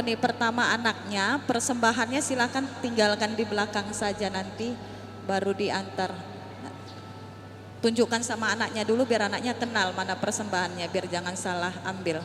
komuni pertama anaknya, persembahannya silakan tinggalkan di belakang saja, nanti baru diantar. Tunjukkan sama anaknya dulu biar anaknya kenal mana persembahannya, biar jangan salah ambil.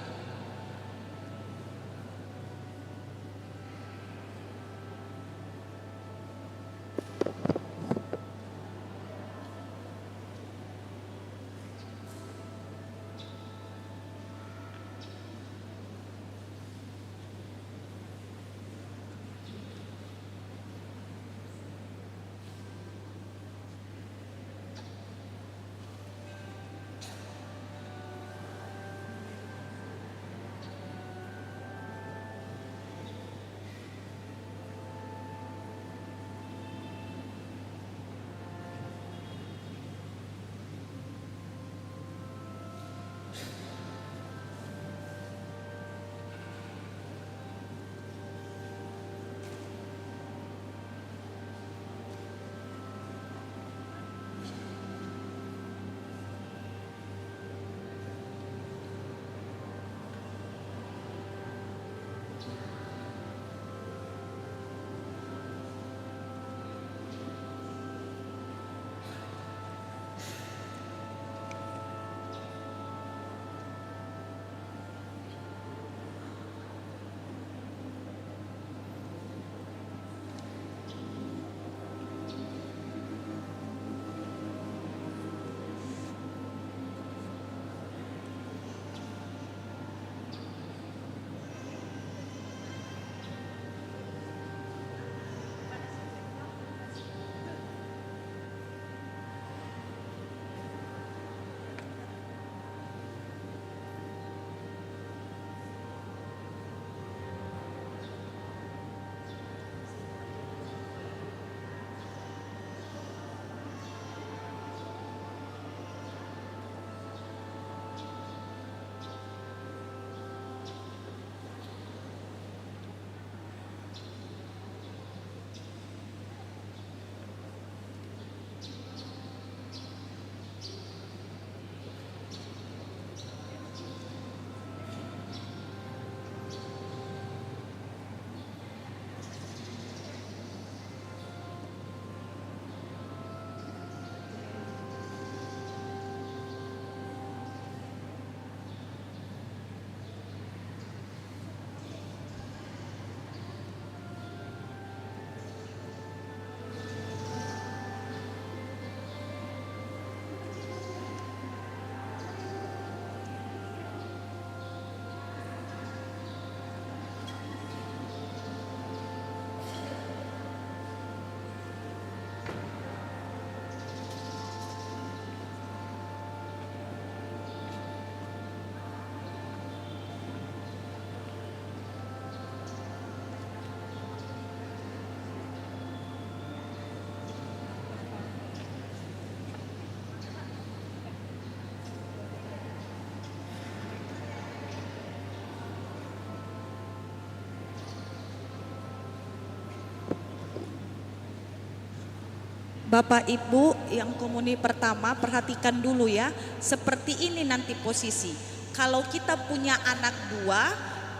Bapak Ibu yang komuni pertama, perhatikan dulu ya, seperti ini nanti posisi. Kalau kita punya anak dua,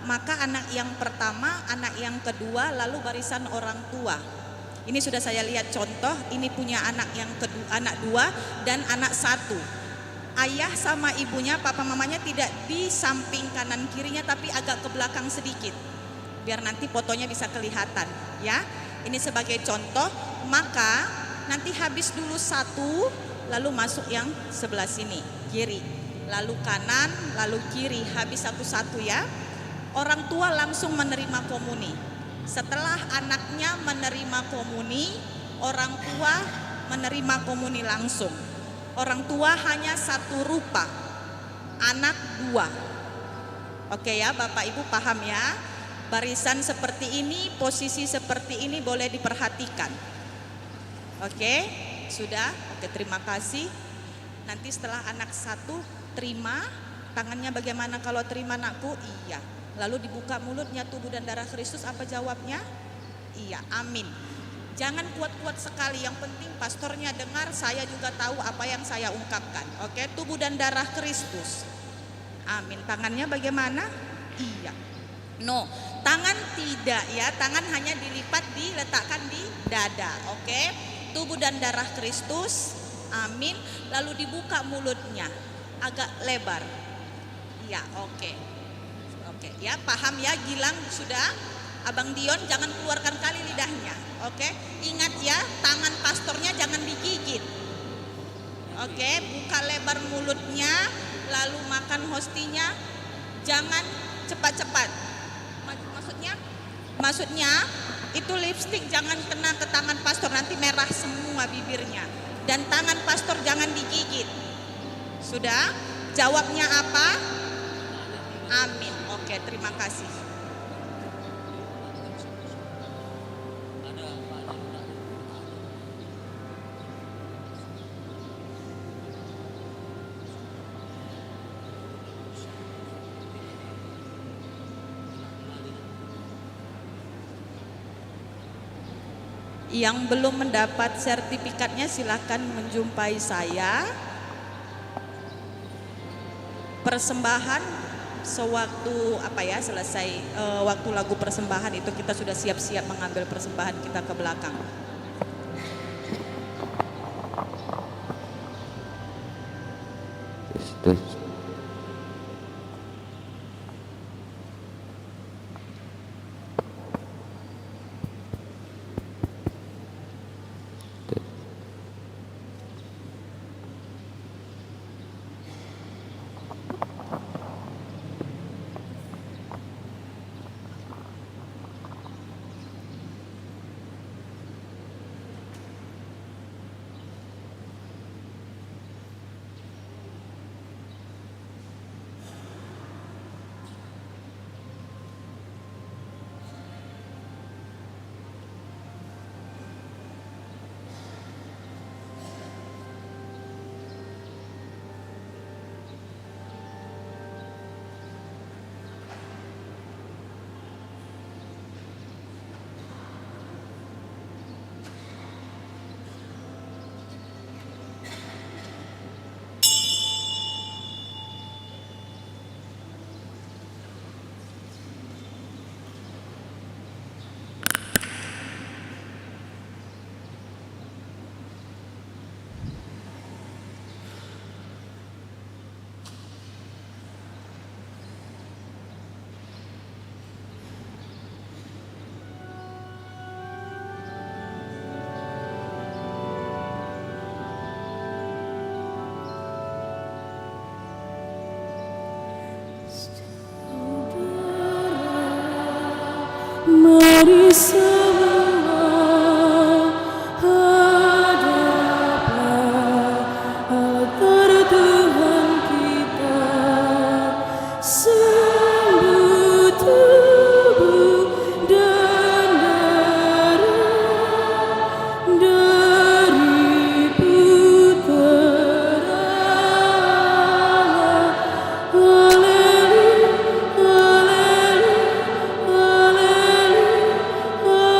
maka anak yang pertama, anak yang kedua, lalu barisan orang tua. Ini sudah saya lihat contoh, ini punya anak yang kedua, anak dua dan anak satu. Ayah sama ibunya, papa mamanya tidak di samping kanan kirinya tapi agak ke belakang sedikit. Biar nanti fotonya bisa kelihatan ya. Ini sebagai contoh, maka nanti habis dulu satu, lalu masuk yang sebelah sini, kiri. Lalu kanan, lalu kiri, habis satu-satu ya. Orang tua langsung menerima komuni. Setelah anaknya menerima komuni, orang tua menerima komuni langsung. Orang tua hanya satu rupa, anak dua. Oke ya, Bapak Ibu paham ya? Barisan seperti ini, posisi seperti ini boleh diperhatikan. Oke, sudah. Oke, terima kasih. Nanti setelah anak satu terima, tangannya bagaimana kalau terima anakku? Iya. Lalu dibuka mulutnya, tubuh dan darah Kristus, apa jawabnya? Iya, amin. Jangan kuat-kuat sekali, yang penting pastornya dengar, saya juga tahu apa yang saya ungkapkan. Oke, tubuh dan darah Kristus. Amin. Tangannya bagaimana? Iya. No, Tangan tidak ya, tangan hanya dilipat, diletakkan di dada. Oke, tubuh dan darah Kristus. Amin. Lalu dibuka mulutnya agak lebar. Ya, oke. Oke, ya, paham ya Gilang sudah? Abang Dion jangan keluarkan kali lidahnya. Oke, ingat ya, tangan pastornya jangan digigit. Oke, buka lebar mulutnya, lalu makan hostinya, jangan cepat-cepat. Maksudnya itu lipstik jangan kena ke tangan pastor, nanti merah semua bibirnya. Dan tangan pastor jangan digigit. Sudah? Jawabnya apa? Amin. Oke, terima kasih. Yang belum mendapat sertifikatnya silahkan menjumpai saya. Persembahan sewaktu selesai waktu lagu persembahan itu kita sudah siap-siap mengambil persembahan kita ke belakang. Mari semua hadaplah altar Tuhan kita, sembah tubuh dan darah dari Putra Allah. Haleluya, haleluya, haleluya.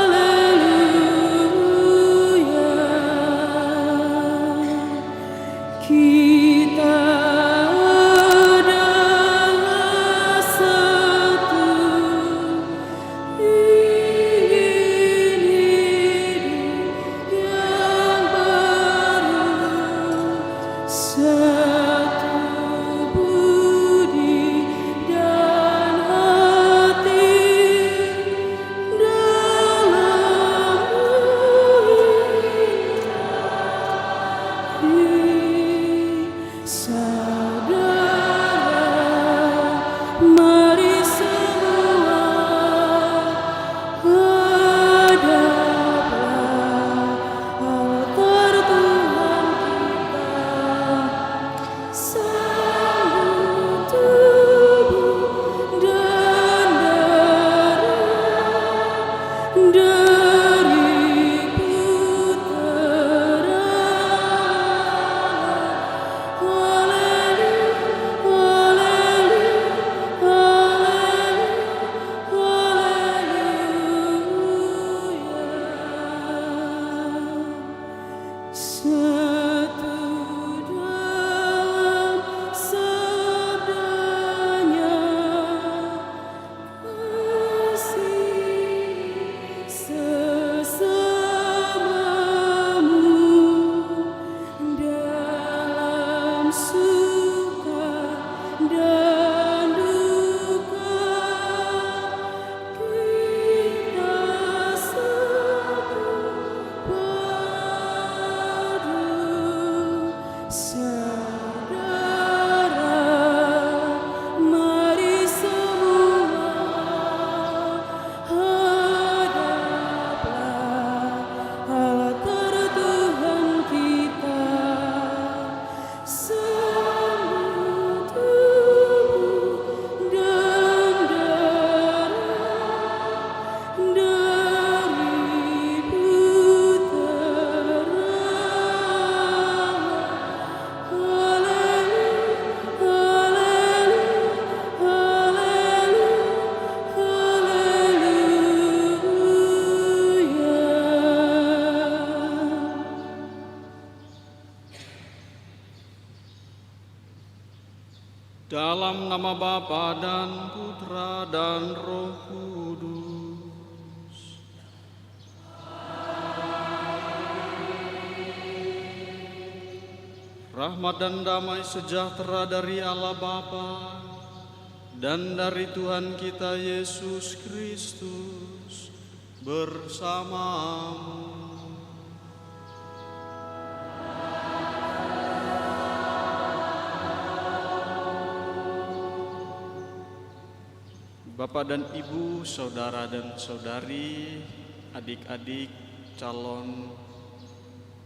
Dalam nama Bapa dan Putra dan Roh Kudus. Rahmat dan damai sejahtera dari Allah Bapa dan dari Tuhan kita Yesus Kristus bersamamu. Bapak dan Ibu, saudara dan saudari, adik-adik calon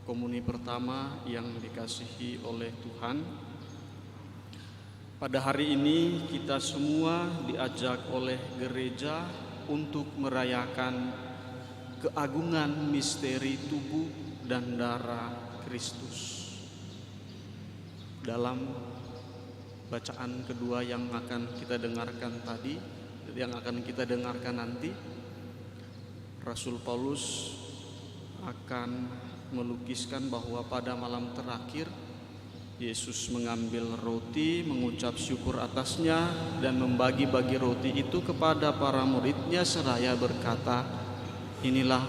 komuni pertama yang dikasihi oleh Tuhan. Pada hari ini kita semua diajak oleh gereja untuk merayakan keagungan misteri tubuh dan darah Kristus. Dalam bacaan kedua yang akan kita dengarkan tadi, yang akan kita dengarkan nanti, Rasul Paulus akan melukiskan bahwa pada malam terakhir Yesus mengambil roti, mengucap syukur atasnya dan membagi-bagi roti itu kepada para muridnya seraya berkata, "Inilah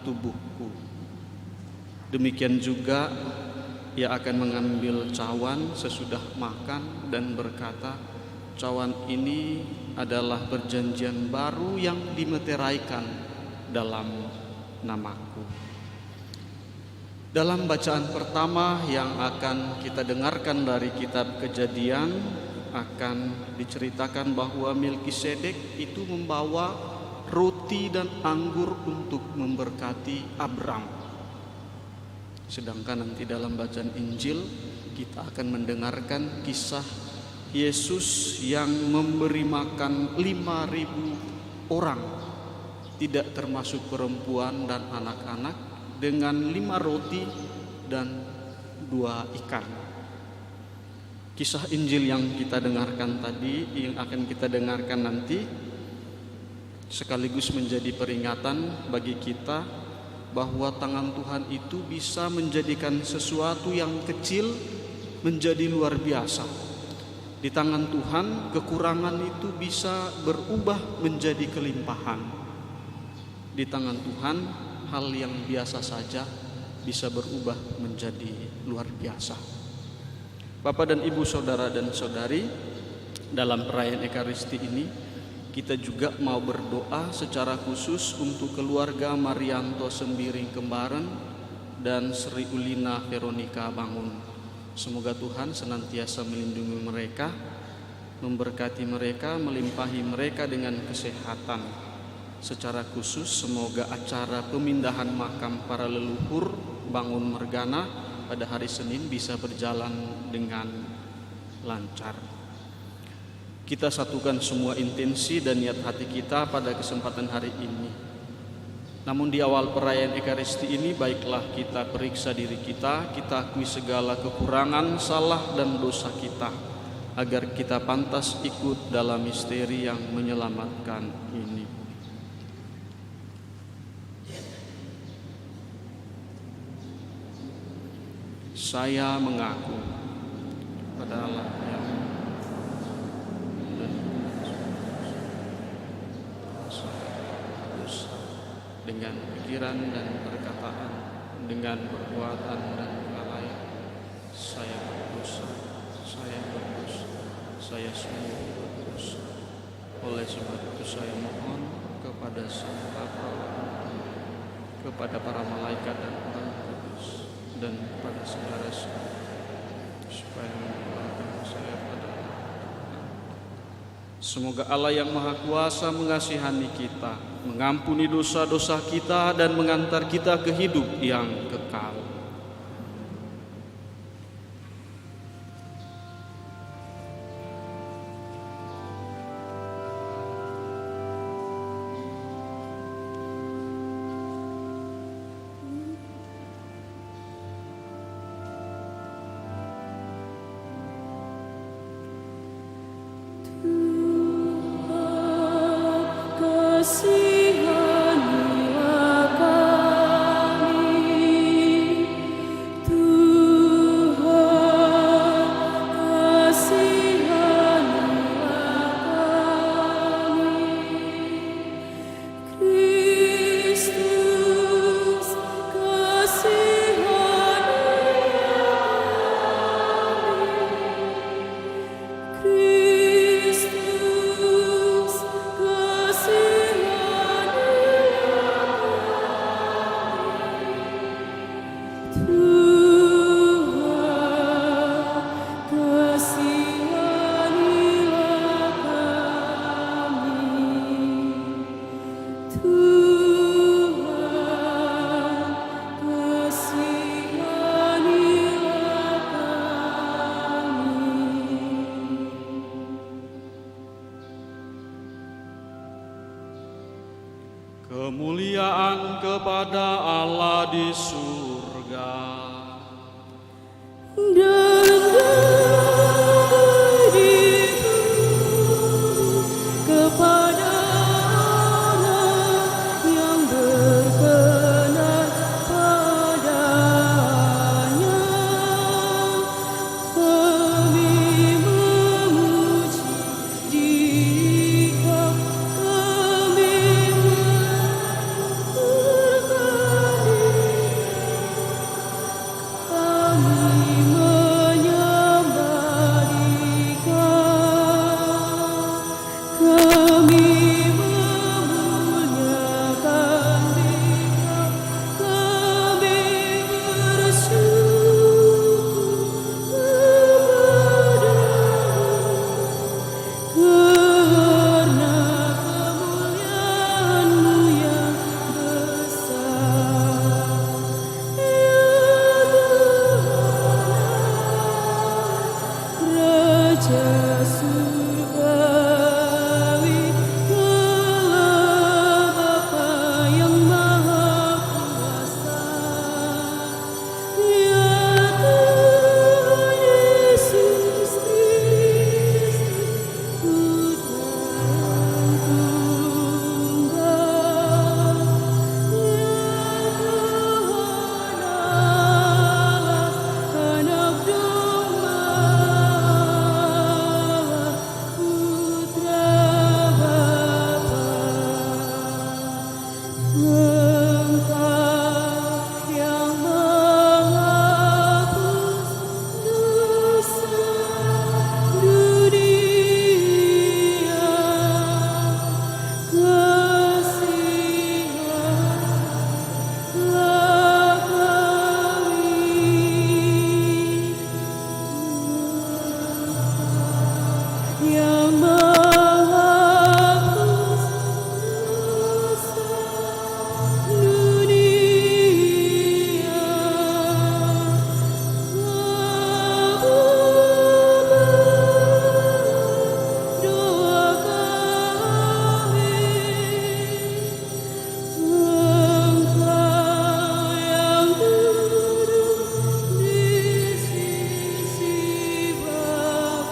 tubuhku." Demikian juga ia akan mengambil cawan sesudah makan dan berkata, "Cawan ini adalah perjanjian baru yang dimeteraikan dalam namaku." Dalam bacaan pertama yang akan kita dengarkan dari kitab Kejadian, akan diceritakan bahwa Melkisedek itu membawa roti dan anggur untuk memberkati Abram. Sedangkan nanti dalam bacaan Injil kita akan mendengarkan kisah Yesus yang memberi makan 5.000 orang, tidak termasuk perempuan dan anak-anak, dengan 5 roti dan 2 ikan. Kisah Injil yang kita dengarkan tadi, yang akan kita dengarkan nanti, sekaligus menjadi peringatan bagi kita bahwa tangan Tuhan itu bisa menjadikan sesuatu yang kecil menjadi luar biasa. Di tangan Tuhan, kekurangan itu bisa berubah menjadi kelimpahan. Di tangan Tuhan, hal yang biasa saja bisa berubah menjadi luar biasa. Bapak dan Ibu, saudara dan saudari, dalam perayaan Ekaristi ini kita juga mau berdoa secara khusus untuk keluarga Marianto Sembiring Kembaran dan Sri Ulina Veronica Bangun. Semoga Tuhan senantiasa melindungi mereka, memberkati mereka, melimpahi mereka dengan kesehatan. Secara khusus semoga acara pemindahan makam para leluhur Bangun Mergana pada hari Senin bisa berjalan dengan lancar. Kita satukan semua intensi dan niat hati kita pada kesempatan hari ini. Namun di awal perayaan Ekaristi ini, baiklah kita periksa diri kita akui segala kekurangan, salah dan dosa kita, agar kita pantas ikut dalam misteri yang menyelamatkan ini. Saya mengaku pada Allah yang dengan pikiran dan perkataan, dengan perbuatan dan kelalaian, saya berdosa, saya sungguh berdosa. Oleh sebab itu saya mohon kepada Sang Bapa, kepada para malaikat dan orang kudus, dan pada saudara supaya mendoakan saya pada Allah. Semoga Allah yang Maha Kuasa mengasihani kita, mengampuni dosa-dosa kita, dan mengantar kita ke hidup yang kekal. Kasihanilah kami, Tuhan, kasihanilah kami. Kemuliaan kepada Allah di surga. Kepada Allah yang berkenan padanya, kami memuji Dia, kami mengaturkan kami menyembah Dia, kami memuliakan Dia, kami bersyukur karena kemuliaan-Mu yang besar. Raja surgawi, Allah Bapa yang Maha Kuasa, ya Tuhan Yesus Kristus, Putra yang tunggal, ya Tuhan Allah, Anak Domba, Putra Bapa. Engkau yang menghapus dosa dunia, kasihanlah kami. Yang menghapus dosa dunia, kabulkan doa kami. Engkau yang duduk di sisi Bapa,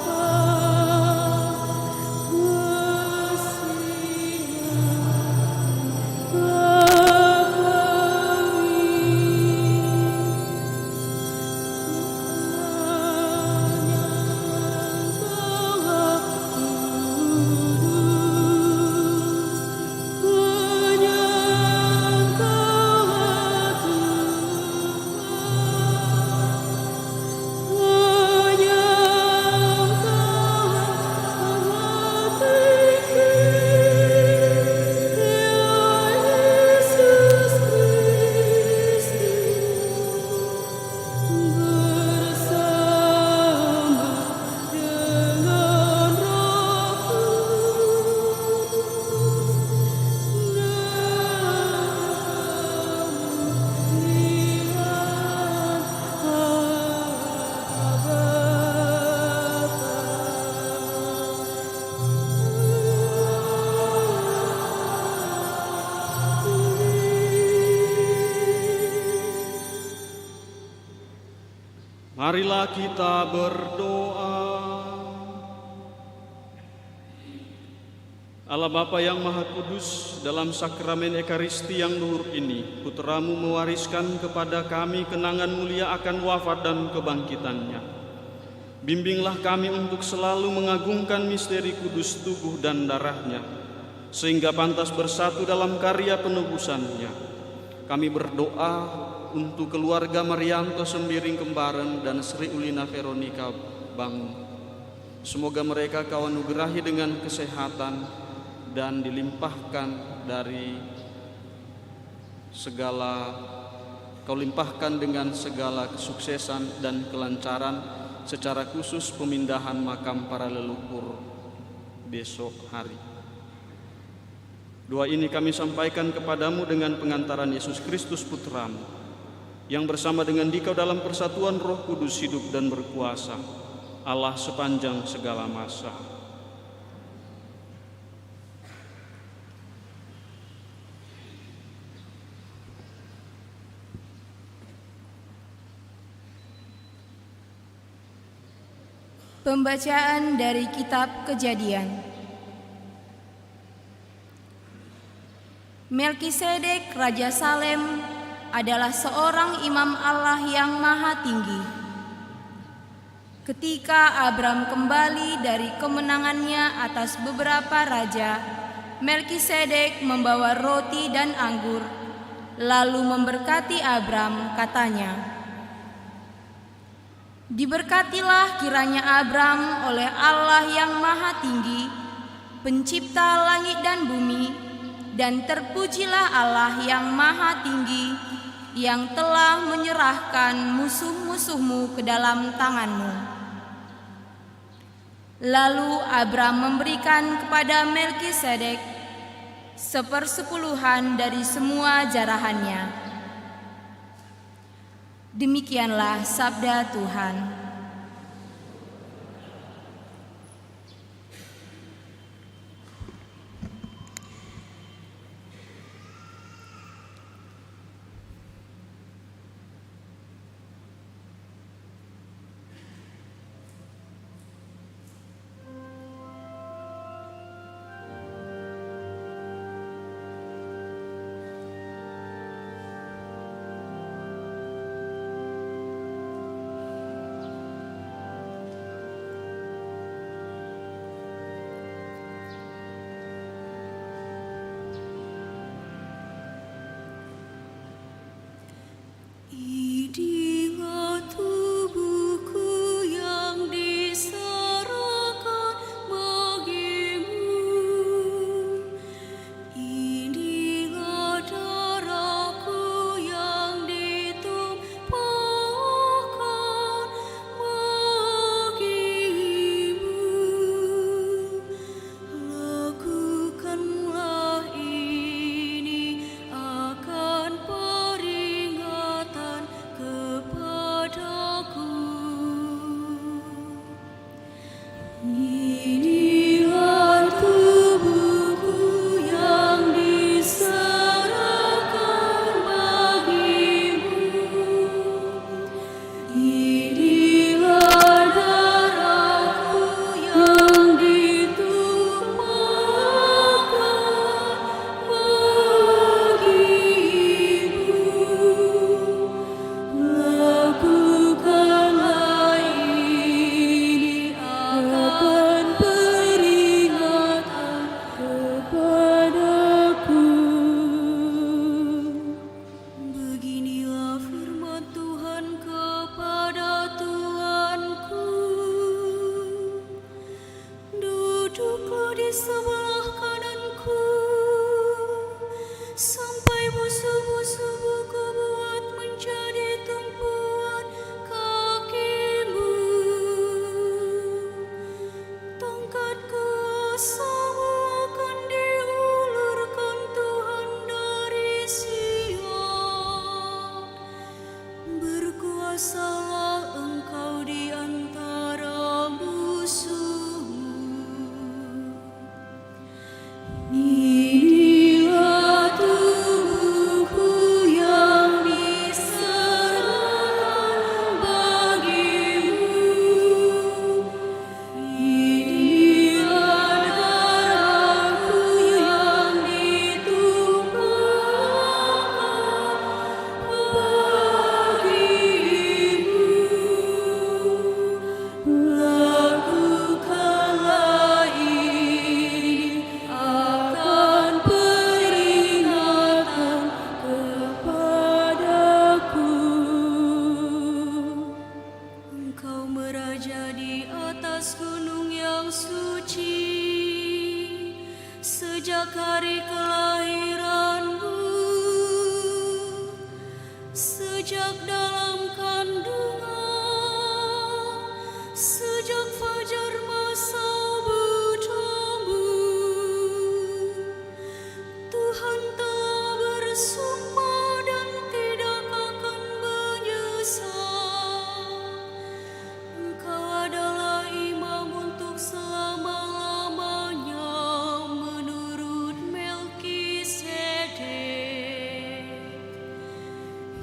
Marilah kita berdoa. Allah Bapa yang Maha Kudus, dalam sakramen Ekaristi yang luhur ini, Putra-Mu mewariskan kepada kami kenangan mulia akan wafat dan kebangkitannya. Bimbinglah kami untuk selalu mengagungkan misteri kudus tubuh dan darahnya, sehingga pantas bersatu dalam karya penebusannya. Kami berdoa untuk keluarga Marianto Sembiring Kembaran dan Sri Ulina Veronica Bangun. Semoga mereka Kau anugerahi dengan kesehatan dan dilimpahkan dari segala, Kau limpahkan dengan segala kesuksesan dan kelancaran, secara khusus pemindahan makam para leluhur besok hari. Doa ini kami sampaikan kepadamu dengan pengantaran Yesus Kristus Putramu, yang bersama dengan Dikau dalam persatuan Roh Kudus hidup dan berkuasa, Allah sepanjang segala masa. Pembacaan dari Kitab Kejadian. Melkisedek Raja Salem adalah seorang imam Allah yang maha tinggi. Ketika Abram kembali dari kemenangannya atas beberapa raja, Melkisedek membawa roti dan anggur, lalu memberkati Abram, katanya, "Diberkatilah kiranya Abram oleh Allah yang maha tinggi, pencipta langit dan bumi, dan terpujilah Allah yang maha tinggi, yang telah menyerahkan musuh-musuhmu ke dalam tanganmu." Lalu Abram memberikan kepada Melkisedek 1/10 dari semua jarahannya. Demikianlah sabda Tuhan.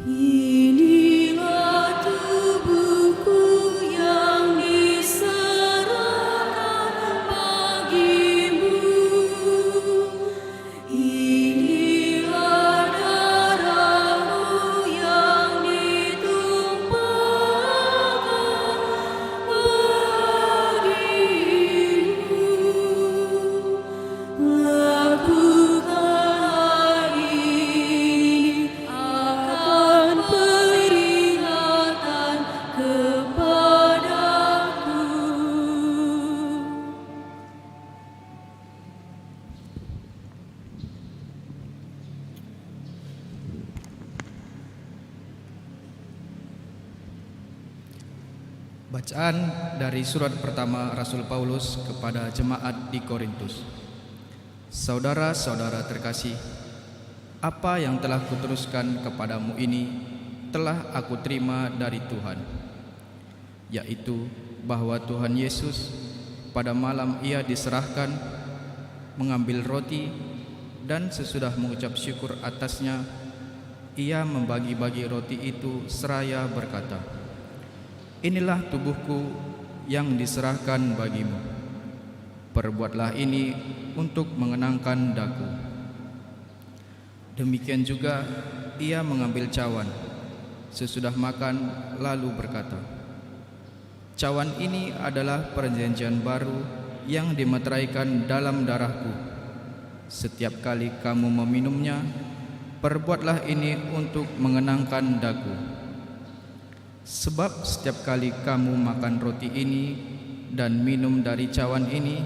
Inilah tubuhku yang diserahkan bagimu. Inilah darahku yang ditumpahkan bagimu. Lakukanlah ini akan peringatan kepadaku. Bacaan dari surat pertama Rasul Paulus kepada jemaat di Korintus. Saudara-saudara terkasih, apa yang telah kuteruskan kepadamu ini telah aku terima dari Tuhan, yaitu bahwa Tuhan Yesus pada malam Ia diserahkan mengambil roti, dan sesudah mengucap syukur atasnya, Ia membagi-bagi roti itu seraya berkata, "Inilah tubuhku yang diserahkan bagimu. Perbuatlah ini untuk mengenangkan daku." Demikian juga Ia mengambil cawan sesudah makan, lalu berkata, "Cawan ini adalah perjanjian baru yang dimeteraikan dalam darahku. Setiap kali kamu meminumnya, perbuatlah ini untuk mengenangkan daku. Sebab setiap kali kamu makan roti ini dan minum dari cawan ini,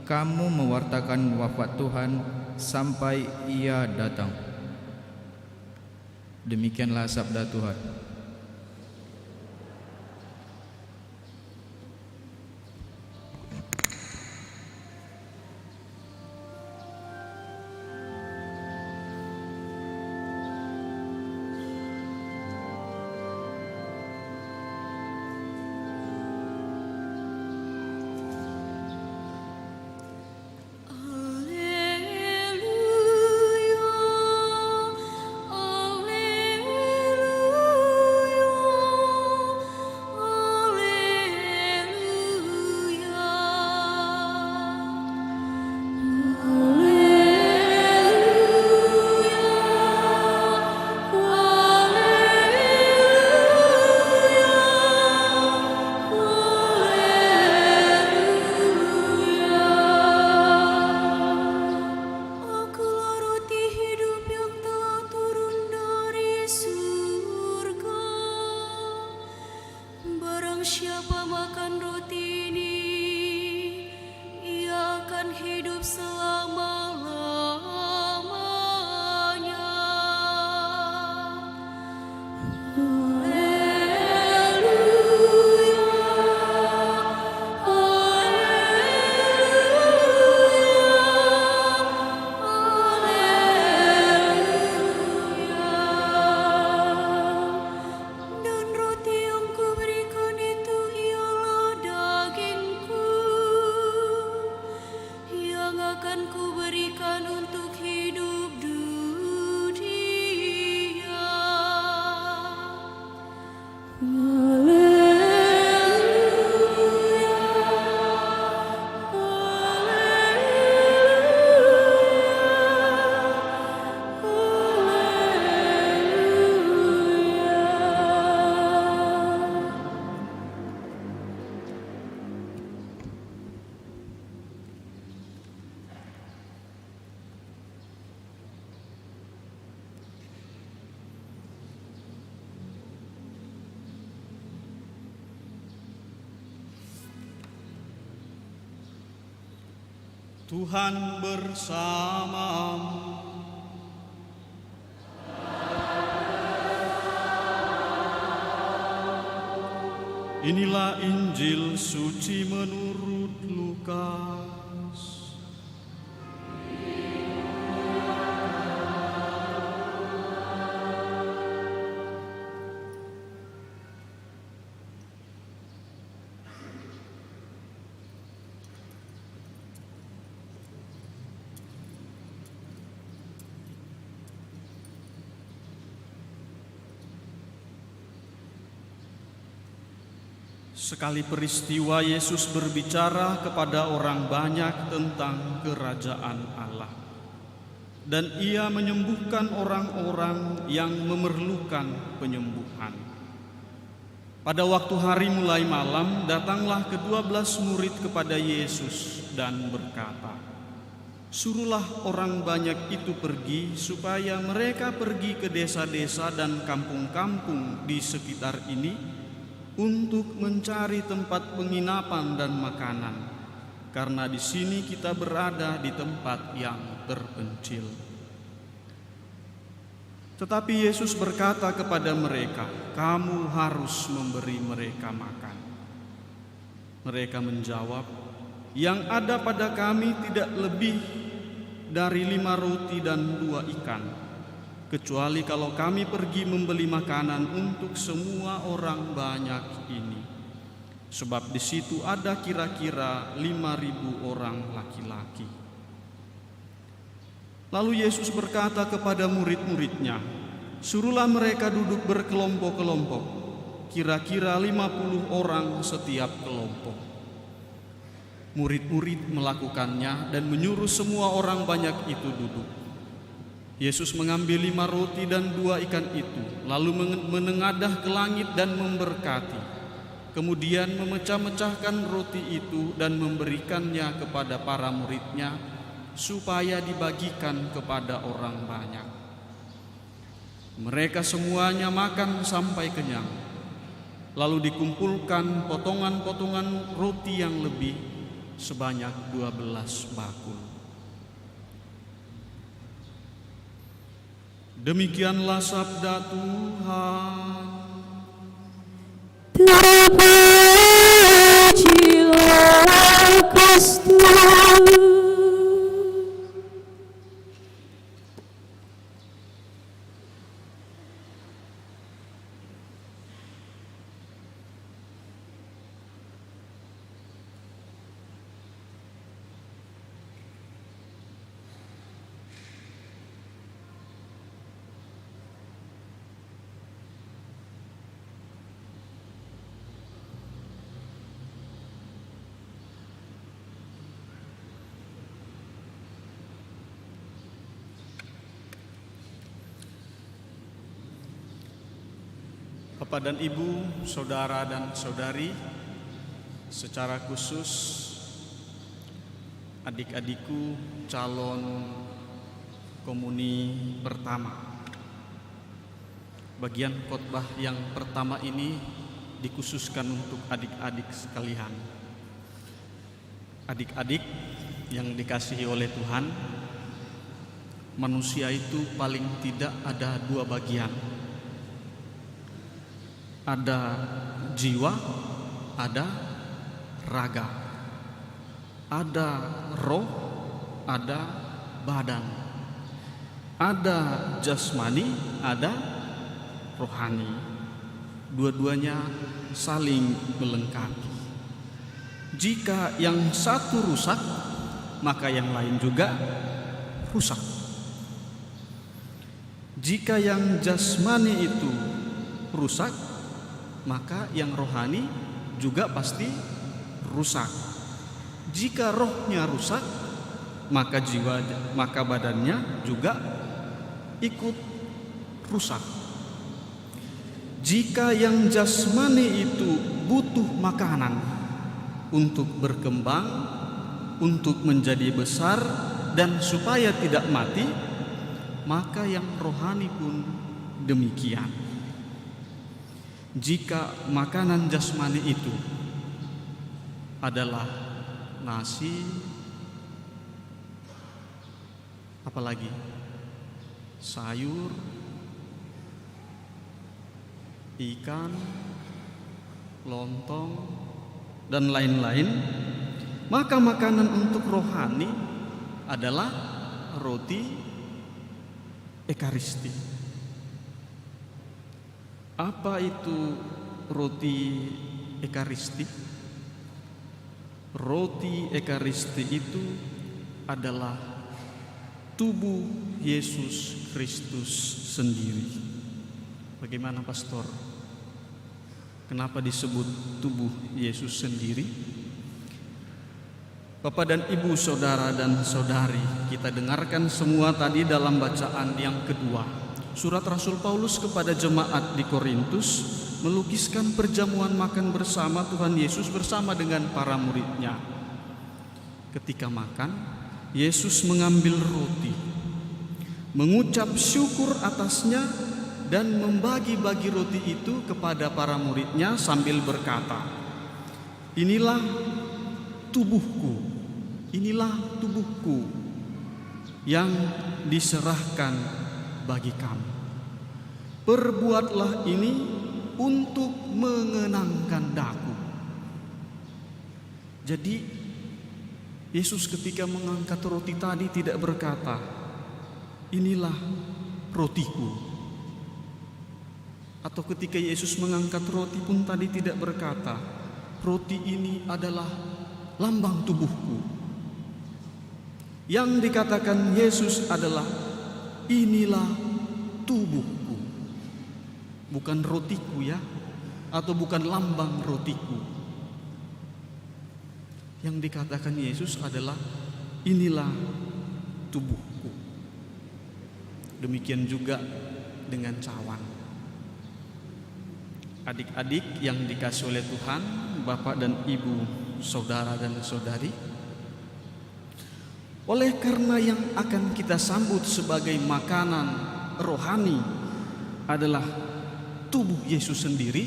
kamu mewartakan wafat Tuhan sampai Ia datang." Demikianlah sabda Tuhan. Alleluia, Akulah roti hidup yang telah turun dari surga. Barang siapa makan roti ini, ia akan hidup selama-lamanya. Dan roti yang kuberikan itu ialah dagingku, yang akan kuberikan untuk hidup dunia. Tuhan bersamamu. Inilah Injil suci menurut Lukas. Sekali peristiwa Yesus berbicara kepada orang banyak tentang kerajaan Allah. Dan ia menyembuhkan orang-orang yang memerlukan penyembuhan. Pada waktu hari mulai malam, datanglah ke-12 murid kepada Yesus dan berkata, "Suruhlah orang banyak itu pergi, supaya mereka pergi ke desa-desa dan kampung-kampung di sekitar ini untuk mencari tempat penginapan dan makanan, karena di sini kita berada di tempat yang terpencil." Tetapi Yesus berkata kepada mereka, "Kamu harus memberi mereka makan." Mereka menjawab, "Yang ada pada kami tidak lebih dari 5 roti dan 2 ikan, kecuali kalau kami pergi membeli makanan untuk semua orang banyak ini. Sebab di situ ada kira-kira 5.000 orang laki-laki." Lalu Yesus berkata kepada murid-muridnya, "Suruhlah mereka duduk berkelompok-kelompok, kira-kira 50 orang setiap kelompok." Murid-murid melakukannya dan menyuruh semua orang banyak itu duduk. Yesus mengambil 5 roti dan 2 ikan itu, lalu menengadah ke langit dan memberkati. Kemudian memecah-mecahkan roti itu dan memberikannya kepada para muridnya, supaya dibagikan kepada orang banyak. Mereka semuanya makan sampai kenyang. Lalu dikumpulkan potongan-potongan roti yang lebih sebanyak 12 bakul. Demikianlah sabda Tuhan. Terpujilah Kristus. Bapak dan Ibu, saudara dan saudari, secara khusus adik-adikku calon komuni pertama. Bagian khotbah yang pertama ini dikhususkan untuk adik-adik sekalian. Adik-adik yang dikasihi oleh Tuhan, manusia itu paling tidak ada 2 bagian. Ada jiwa, ada raga. Ada roh, ada badan. Ada jasmani, ada rohani. Dua-duanya saling melengkapi. Jika yang satu rusak, maka yang lain juga rusak. Jika yang jasmani itu rusak, maka yang rohani juga pasti rusak. Jika rohnya rusak, maka maka badannya juga ikut rusak. Jika yang jasmani itu butuh makanan untuk berkembang, untuk menjadi besar dan supaya tidak mati, maka yang rohani pun demikian. Jika makanan jasmani itu adalah nasi, apalagi sayur, ikan, lontong, dan lain-lain, maka makanan untuk rohani adalah roti Ekaristi. Apa itu roti Ekaristi? Roti Ekaristi itu adalah tubuh Yesus Kristus sendiri. Bagaimana, Pastor? Kenapa disebut tubuh Yesus sendiri? Bapak dan Ibu, saudara dan saudari, kita dengarkan semua tadi dalam bacaan yang kedua. Surat Rasul Paulus kepada jemaat di Korintus melukiskan perjamuan makan bersama Tuhan Yesus bersama dengan para muridnya. Ketika makan, Yesus mengambil roti, mengucap syukur atasnya, dan membagi-bagi roti itu kepada para muridnya sambil berkata, "Inilah tubuhku, inilah tubuhku yang diserahkan bagi kamu. Perbuatlah ini untuk mengenangkan daku." Jadi Yesus ketika mengangkat roti tadi tidak berkata, "Inilah rotiku." Atau ketika Yesus mengangkat roti pun tadi tidak berkata, "Roti ini adalah lambang tubuhku." Yang dikatakan Yesus adalah, "Inilah tubuhku." Bukan rotiku ya, atau bukan lambang rotiku. Yang dikatakan Yesus adalah, "Inilah tubuhku." Demikian juga dengan cawan. Adik-adik yang dikasihi oleh Tuhan, Bapak dan Ibu, saudara dan saudari, oleh karena yang akan kita sambut sebagai makanan rohani adalah tubuh Yesus sendiri,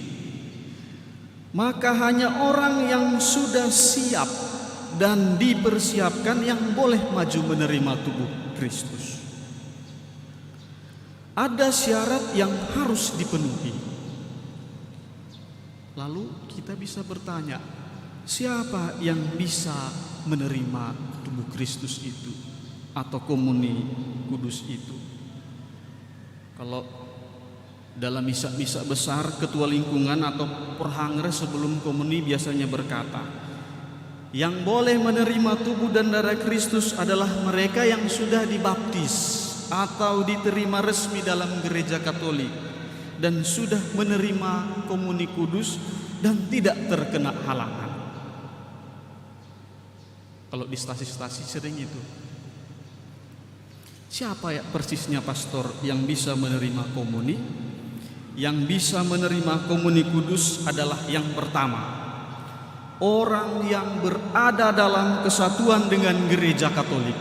maka hanya orang yang sudah siap dan dipersiapkan yang boleh maju menerima tubuh Kristus. Ada syarat yang harus dipenuhi. Lalu kita bisa bertanya, siapa yang bisa menerima tubuh Kristus itu atau komuni kudus itu? Kalau dalam misa-misa besar, ketua lingkungan atau perhangre sebelum komuni biasanya berkata, yang boleh menerima tubuh dan darah Kristus adalah mereka yang sudah dibaptis atau diterima resmi dalam gereja Katolik dan sudah menerima komuni kudus dan tidak terkena halangan. Kalau di stasi-stasi sering itu. Siapa ya persisnya pastor yang bisa menerima komuni? Yang bisa menerima komuni kudus adalah yang pertama, orang yang berada dalam kesatuan dengan gereja Katolik.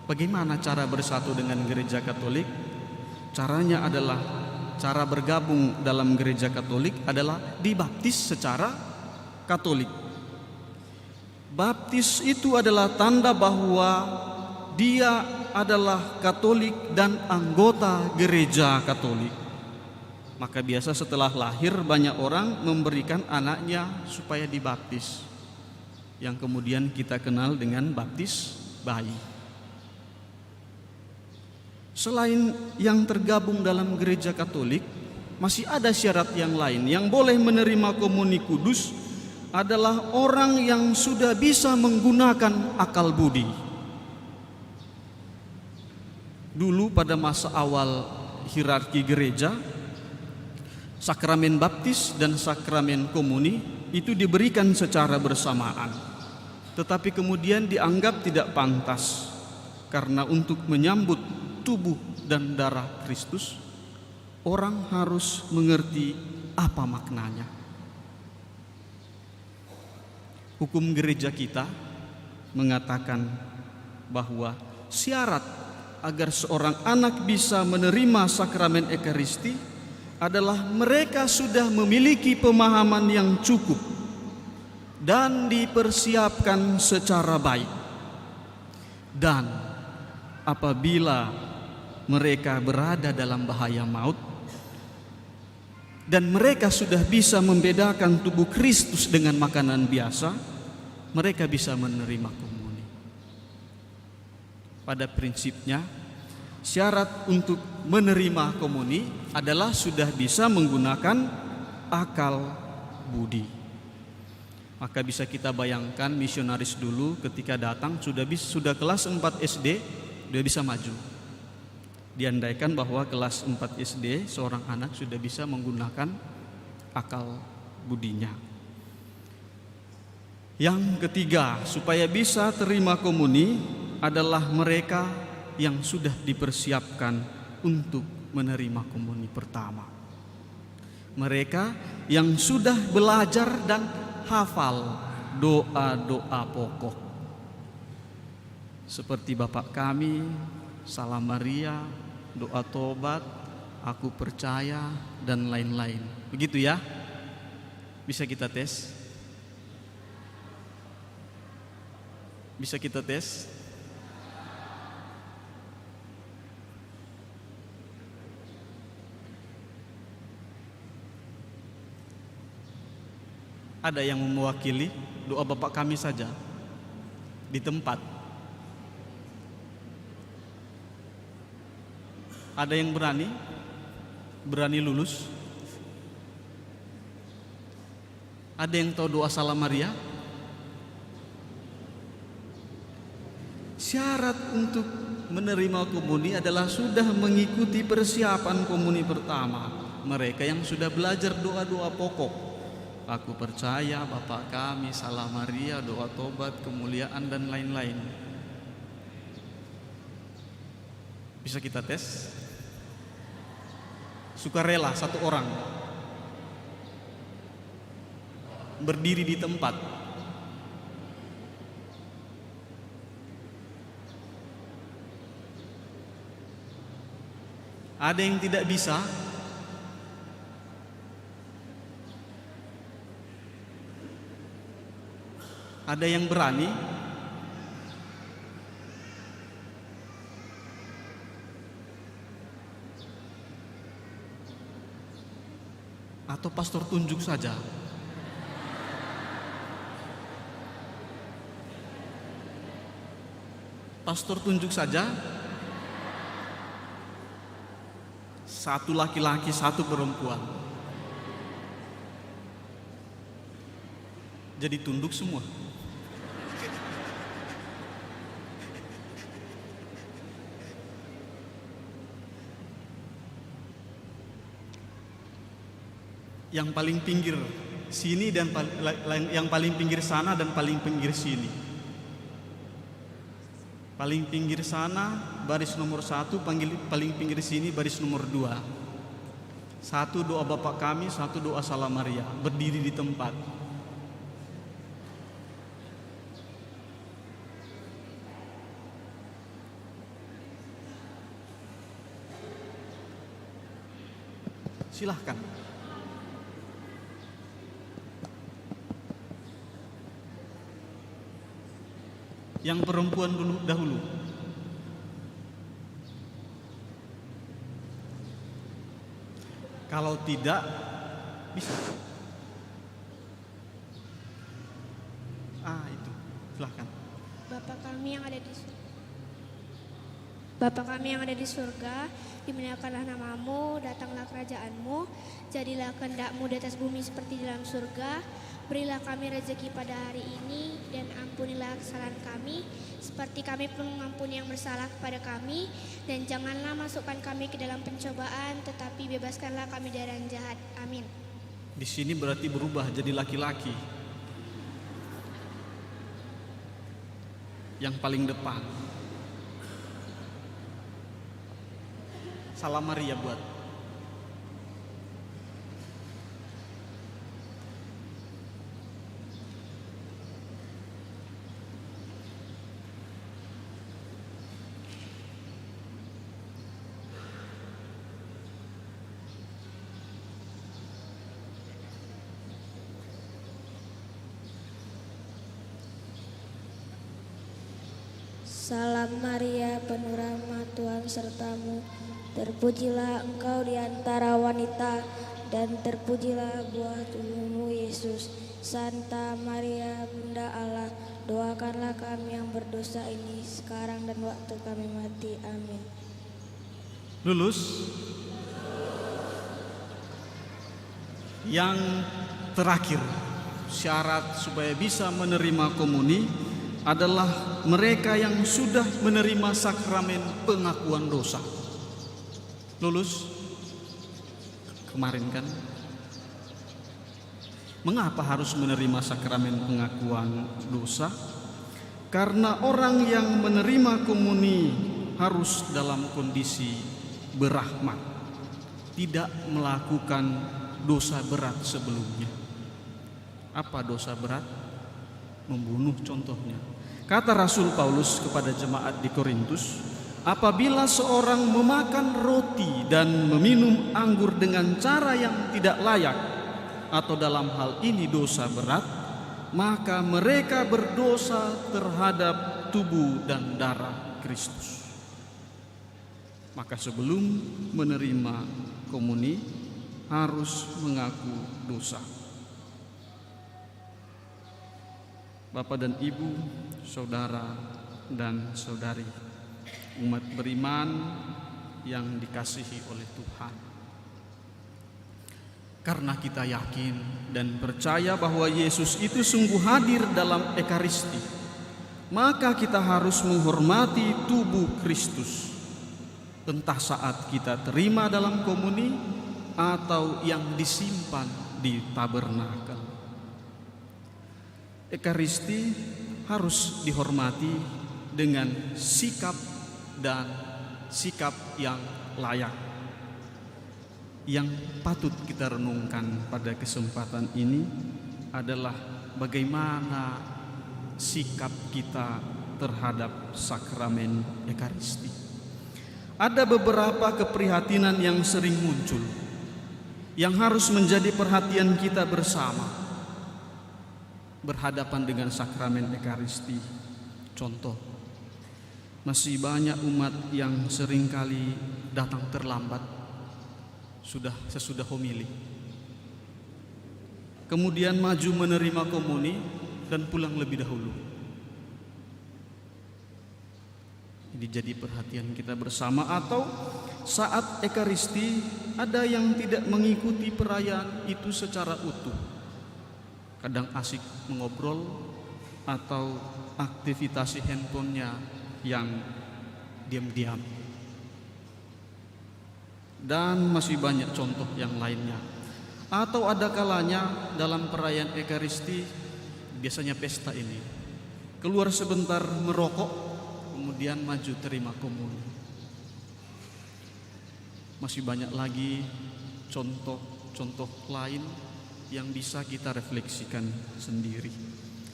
Bagaimana cara bersatu dengan gereja Katolik? Caranya adalah, cara bergabung dalam gereja Katolik adalah dibaptis secara Katolik. Baptis itu adalah tanda bahwa dia adalah Katolik dan anggota gereja Katolik. Maka biasa setelah lahir banyak orang memberikan anaknya supaya dibaptis, yang kemudian kita kenal dengan baptis bayi. Selain yang tergabung dalam gereja Katolik, masih ada syarat yang lain. Yang boleh menerima komuni kudus adalah orang yang sudah bisa menggunakan akal budi. Dulu pada masa awal hierarki gereja, sakramen baptis dan sakramen komuni itu diberikan secara bersamaan. Tetapi kemudian dianggap tidak pantas, karena untuk menyambut tubuh dan darah Kristus, orang harus mengerti apa maknanya. Hukum gereja kita mengatakan bahwa syarat agar seorang anak bisa menerima sakramen Ekaristi adalah mereka sudah memiliki pemahaman yang cukup dan dipersiapkan secara baik. Dan apabila mereka berada dalam bahaya maut dan mereka sudah bisa membedakan tubuh Kristus dengan makanan biasa, mereka bisa menerima komuni. Pada prinsipnya, syarat untuk menerima komuni adalah sudah bisa menggunakan akal budi. Maka bisa kita bayangkan misionaris dulu ketika datang sudah kelas 4 SD, dia bisa maju. Diandaikan bahwa kelas 4 SD seorang anak sudah bisa menggunakan akal budinya. Yang ketiga, supaya bisa terima komuni adalah mereka yang sudah dipersiapkan untuk menerima komuni pertama. Mereka yang sudah belajar dan hafal doa-doa pokok seperti Bapak kami, Salam Maria, doa tobat, aku percaya, dan lain-lain. Begitu ya? Bisa kita tes? Bisa kita tes? Ada yang mewakili doa Bapak kami saja di tempat? Ada yang berani lulus? Ada yang tahu doa Salam Maria? Syarat untuk menerima komuni adalah sudah mengikuti persiapan komuni pertama. Mereka yang sudah belajar doa-doa pokok. Aku percaya, Bapa kami, Salam Maria, doa tobat, kemuliaan, dan lain-lain. Bisa kita tes? Sukarela satu orang berdiri di tempat. Ada yang tidak bisa? Ada yang berani? Atau pastor tunjuk saja? Pastor tunjuk saja? Satu laki-laki, satu perempuan. Jadi tunduk semua. Yang paling pinggir sini dan yang paling pinggir sana dan paling pinggir sini. Paling pinggir sana baris nomor 1, paling pinggir sini baris nomor 2. Satu doa Bapa kami, satu doa Salam Maria, berdiri di tempat. Silahkan. Yang perempuan dahulu. Kalau tidak, bisa. Itu. Silahkan. Bapa kami yang ada di surga, dimuliakanlah namamu, datanglah kerajaanmu, jadilah kehendak-mu di atas bumi seperti di dalam surga. Berilah kami rezeki pada hari ini, dan ampunilah kesalahan kami, seperti kami pun mengampuni yang bersalah kepada kami. Dan janganlah masukkan kami ke dalam pencobaan, tetapi bebaskanlah kami dari yang jahat. Amin. Di sini berarti berubah jadi laki-laki. Yang paling depan. Salam Maria buat. Salam Maria, penuh rahmat, Tuhan sertamu. Terpujilah engkau di antara wanita, dan terpujilah buah tubuhmu Yesus. Santa Maria, Bunda Allah, doakanlah kami yang berdosa ini sekarang dan waktu kami mati. Amin. Lulus. Yang terakhir, syarat supaya bisa menerima komuni adalah mereka yang sudah menerima sakramen pengakuan dosa. Lulus? Kemarin kan? Mengapa harus menerima sakramen pengakuan dosa? Karena orang yang menerima komuni harus dalam kondisi berahmat, tidak melakukan dosa berat sebelumnya. Apa dosa berat? Membunuh contohnya. Kata Rasul Paulus kepada jemaat di Korintus, apabila seorang memakan roti dan meminum anggur dengan cara yang tidak layak, atau dalam hal ini dosa berat, maka mereka berdosa terhadap tubuh dan darah Kristus. Maka sebelum menerima komuni harus mengaku dosa. Bapak dan Ibu, saudara dan saudari, umat beriman yang dikasihi oleh Tuhan. Karena kita yakin dan percaya bahwa Yesus itu sungguh hadir dalam Ekaristi, maka kita harus menghormati tubuh Kristus, entah saat kita terima dalam komuni atau yang disimpan di tabernakel. Ekaristi harus dihormati dengan sikap yang layak. Yang patut kita renungkan pada kesempatan ini adalah bagaimana sikap kita terhadap sakramen Ekaristi. Ada beberapa keprihatinan yang sering muncul yang harus menjadi perhatian kita bersama berhadapan dengan sakramen Ekaristi. Contoh, masih banyak umat yang seringkali datang terlambat sesudah homili, kemudian maju menerima komuni dan pulang lebih dahulu. Ini jadi perhatian kita bersama. Atau saat Ekaristi ada yang tidak mengikuti perayaan itu secara utuh, kadang asik mengobrol atau aktivitas handphonenya yang diam-diam. Dan masih banyak contoh yang lainnya. Atau ada kalanya dalam perayaan Ekaristi, biasanya pesta ini, keluar sebentar merokok, kemudian maju terima komuni. Masih banyak lagi contoh-contoh lain yang bisa kita refleksikan sendiri.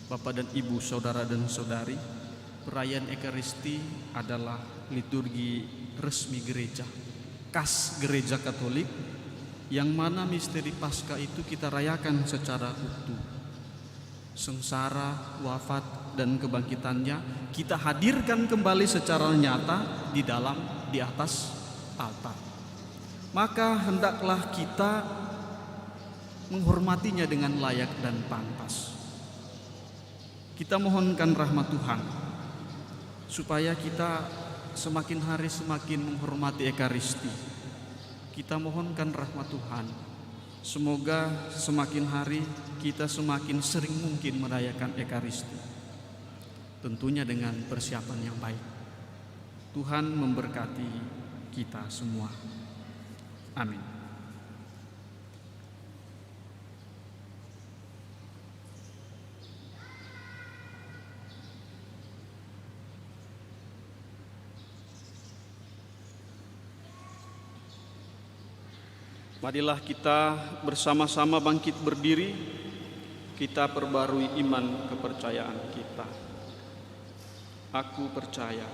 Bapak dan Ibu, saudara dan saudari, perayaan Ekaristi adalah liturgi resmi gereja, khas gereja Katolik, yang mana misteri Paskah itu kita rayakan secara utuh. Sengsara, wafat, dan kebangkitannya kita hadirkan kembali secara nyata di atas altar. Maka hendaklah kita menghormatinya dengan layak dan pantas. Kita mohonkan rahmat Tuhan supaya kita semakin hari semakin menghormati Ekaristi. Kita mohonkan rahmat Tuhan, semoga semakin hari kita semakin sering mungkin merayakan Ekaristi, tentunya dengan persiapan yang baik. Tuhan memberkati kita semua. Amin. Marilah kita bersama-sama bangkit berdiri, kita perbarui iman kepercayaan kita. Aku percaya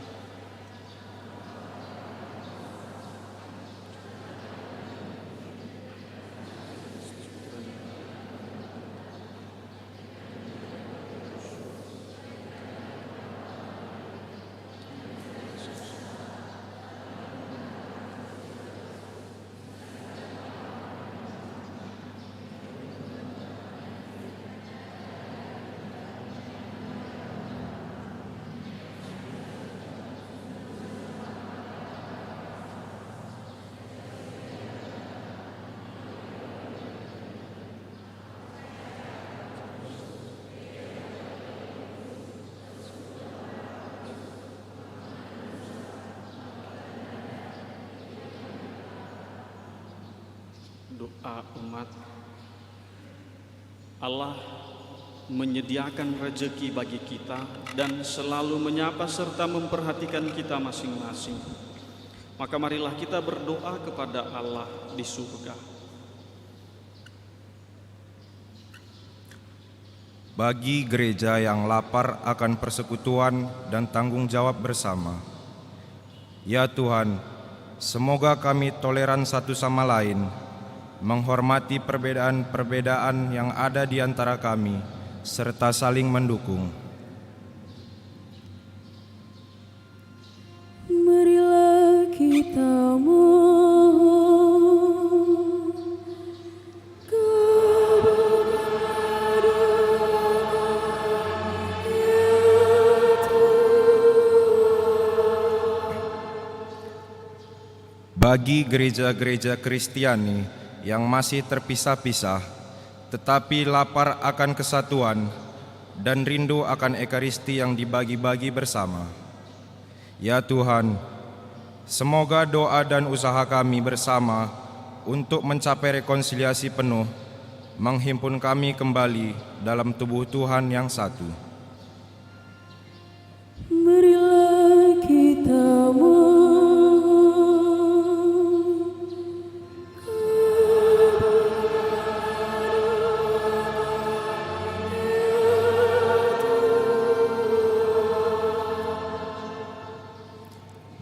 doa umat. Allah menyediakan rezeki bagi kita dan selalu menyapa serta memperhatikan kita masing-masing. Maka marilah kita berdoa kepada Allah di surga. Bagi gereja yang lapar akan persekutuan dan tanggung jawab bersama, ya Tuhan, semoga kami toleran satu sama lain, menghormati perbedaan-perbedaan yang ada di antara kami, serta saling mendukung. Marilah kita bagi gereja-gereja Kristiani yang masih terpisah-pisah, tetapi lapar akan kesatuan dan rindu akan Ekaristi yang dibagi-bagi bersama. Ya Tuhan, semoga doa dan usaha kami bersama untuk mencapai rekonsiliasi penuh menghimpun kami kembali dalam tubuh Tuhan yang satu. marilah kita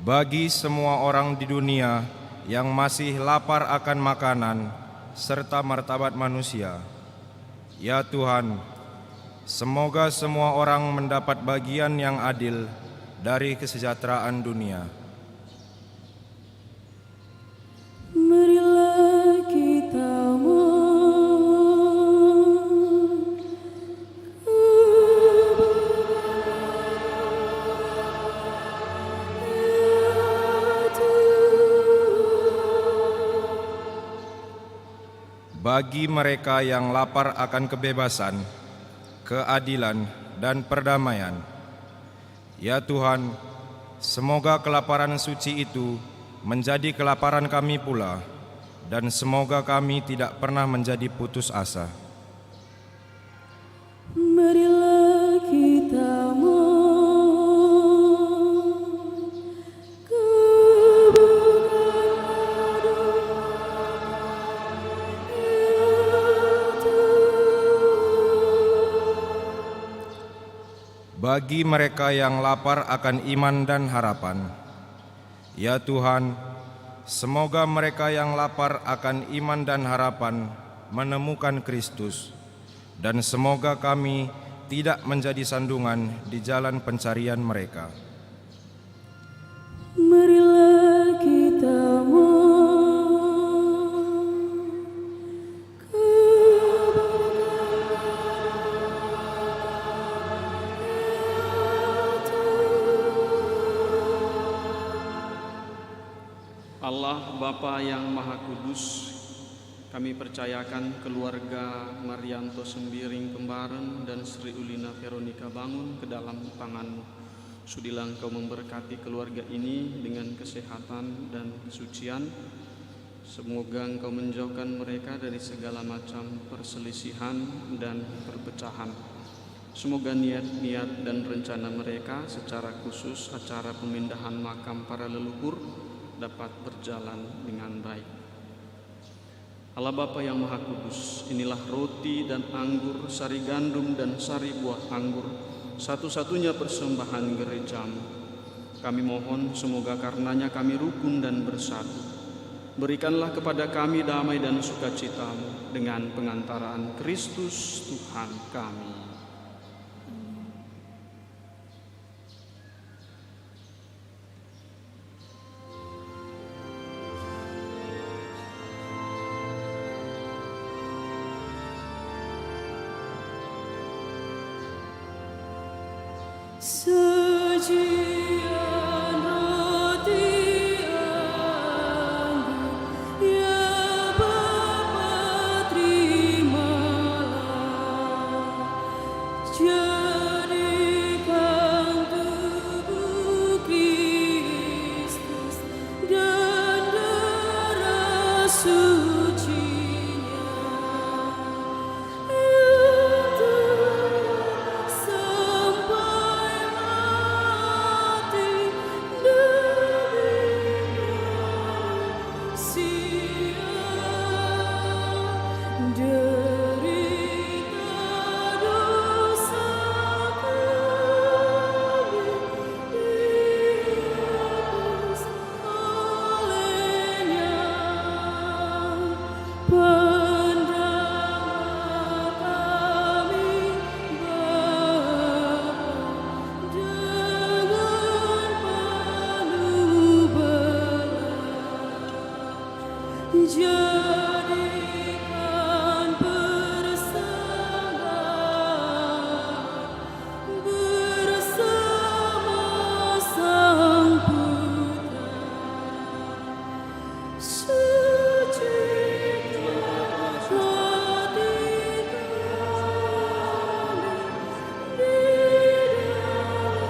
Bagi semua orang di dunia yang masih lapar akan makanan serta martabat manusia, ya Tuhan, semoga semua orang mendapat bagian yang adil dari kesejahteraan dunia. marilah kita Bagi mereka yang lapar akan kebebasan, keadilan, dan perdamaian, ya Tuhan, semoga kelaparan suci itu menjadi kelaparan kami pula, dan semoga kami tidak pernah menjadi putus asa. marilah kita Bagi mereka yang lapar akan iman dan harapan, ya Tuhan, semoga mereka yang lapar akan iman dan harapan menemukan Kristus, dan semoga kami tidak menjadi sandungan di jalan pencarian mereka. marilah kita Allah Bapa yang Maha Kudus, kami percayakan keluarga Marianto Sembiring Kembaren dan Sri Ulina Veronica Bangun ke dalam tangan-Mu. Sudilah Engkau memberkati keluarga ini dengan kesehatan dan kesucian. Semoga Engkau menjauhkan mereka dari segala macam perselisihan dan perpecahan. Semoga niat-niat dan rencana mereka, secara khusus acara pemindahan makam para leluhur, dapat berjalan dengan baik. Allah Bapa yang Maha Kudus, inilah roti dan anggur, sari gandum dan sari buah anggur, satu-satunya persembahan gereja-Mu. Kami mohon semoga karenanya kami rukun dan bersatu. Berikanlah kepada kami damai dan sukacita-Mu dengan pengantaraan Kristus Tuhan kami. Sajian roti anggur, ya Bapa terimalah, jadikan tubuh Kristus dan darah suci-Nya. jadikan persembahan bersama Sang Putra. Sucikan hati kami di dalam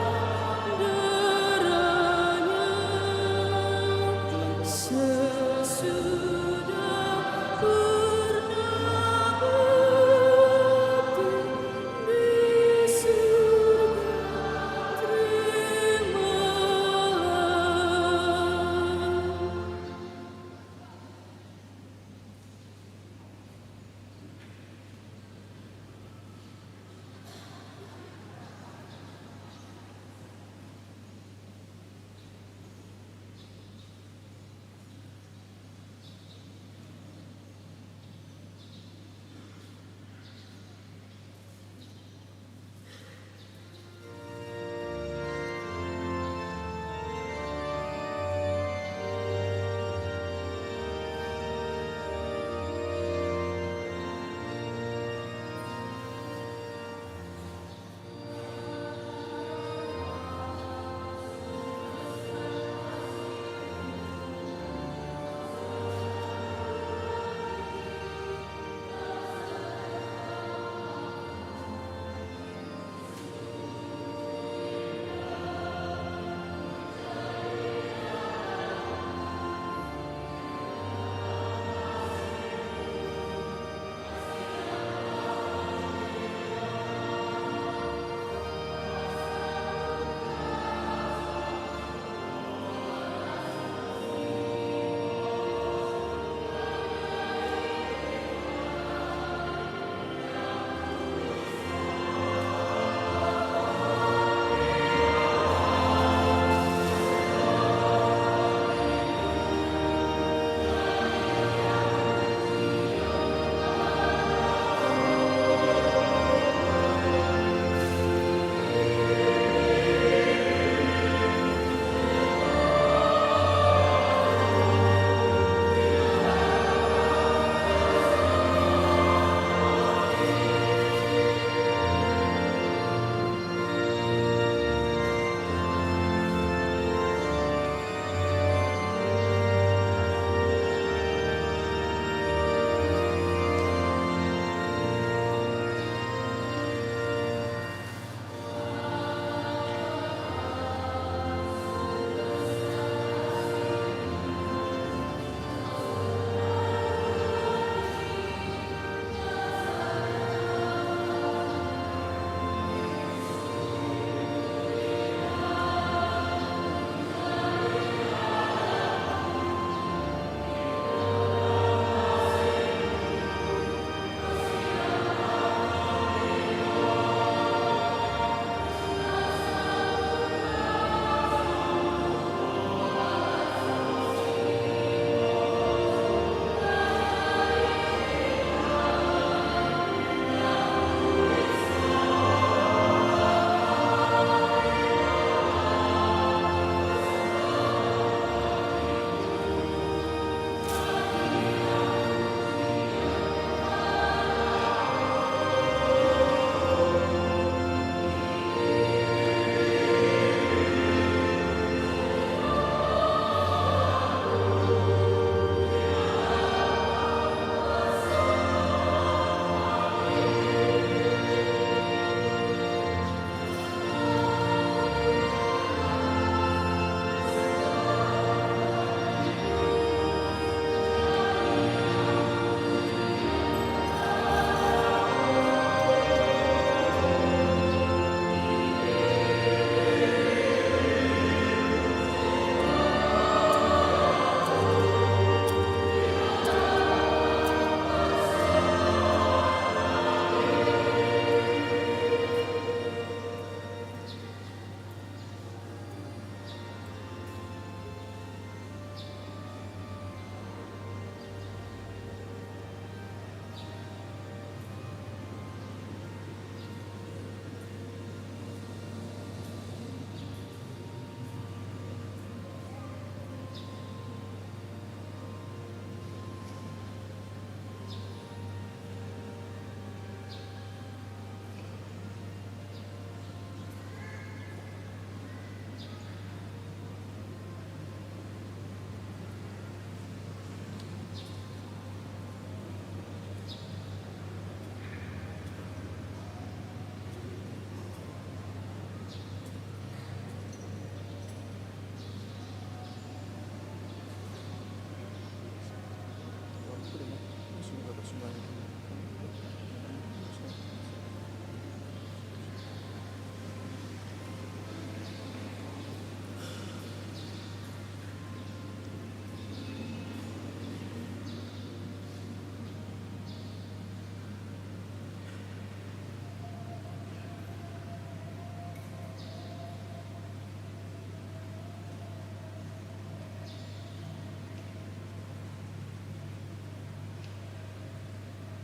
darahnya. Sesudah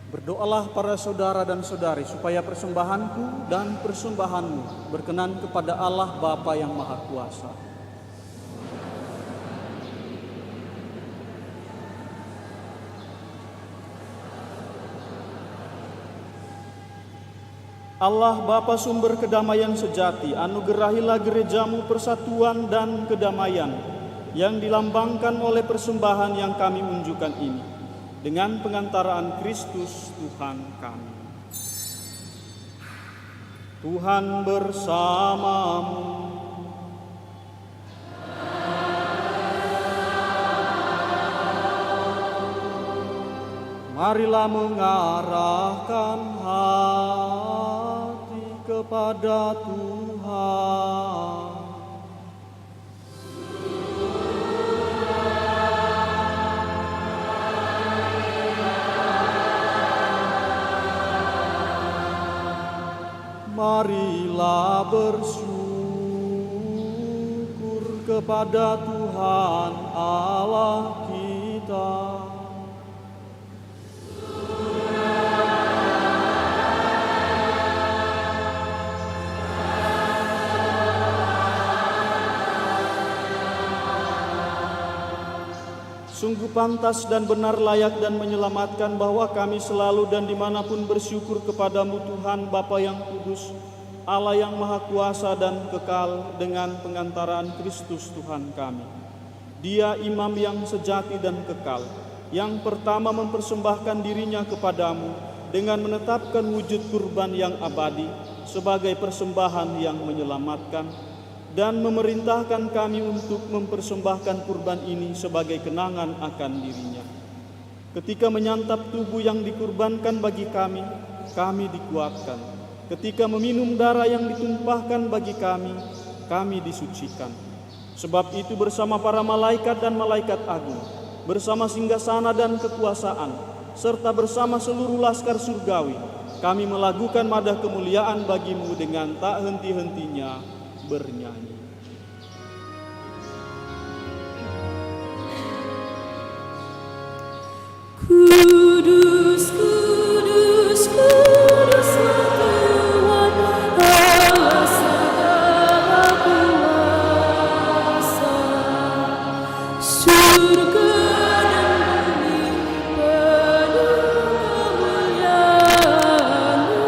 Berdoalah para saudara dan saudari supaya persembahanku dan persembahanmu berkenan kepada Allah Bapa yang Maha Kuasa. Allah Bapa sumber kedamaian sejati, anugerahilah gerejamu persatuan dan kedamaian yang dilambangkan oleh persembahan yang kami unjukkan ini, dengan pengantaraan Kristus Tuhan kami. Tuhan bersamamu. Marilah mengarahkan hati kepada Tuhan. Marilah bersyukur kepada Tuhan Allah kita. Sungguh pantas dan benar, layak dan menyelamatkan bahwa kami selalu dan dimanapun bersyukur kepadamu Tuhan Bapa yang kudus, Allah yang maha kuasa dan kekal, dengan pengantaraan Kristus Tuhan kami. Dia imam yang sejati dan kekal, yang pertama mempersembahkan dirinya kepadamu dengan menetapkan wujud kurban yang abadi sebagai persembahan yang menyelamatkan, dan memerintahkan kami untuk mempersembahkan kurban ini sebagai kenangan akan dirinya. Ketika menyantap tubuh yang dikurbankan bagi kami dikuatkan. Ketika meminum darah yang ditumpahkan bagi kami disucikan. Sebab itu bersama para malaikat dan malaikat agung, bersama singgasana dan kekuasaan, serta bersama seluruh laskar surgawi, kami melakukan madah kemuliaan bagimu dengan tak henti-hentinya bernyanyi. Kudus, kudus, kuduslah Tuhan Allah segala kuasa. Surga dan bumi penuh kemuliaan-Mu.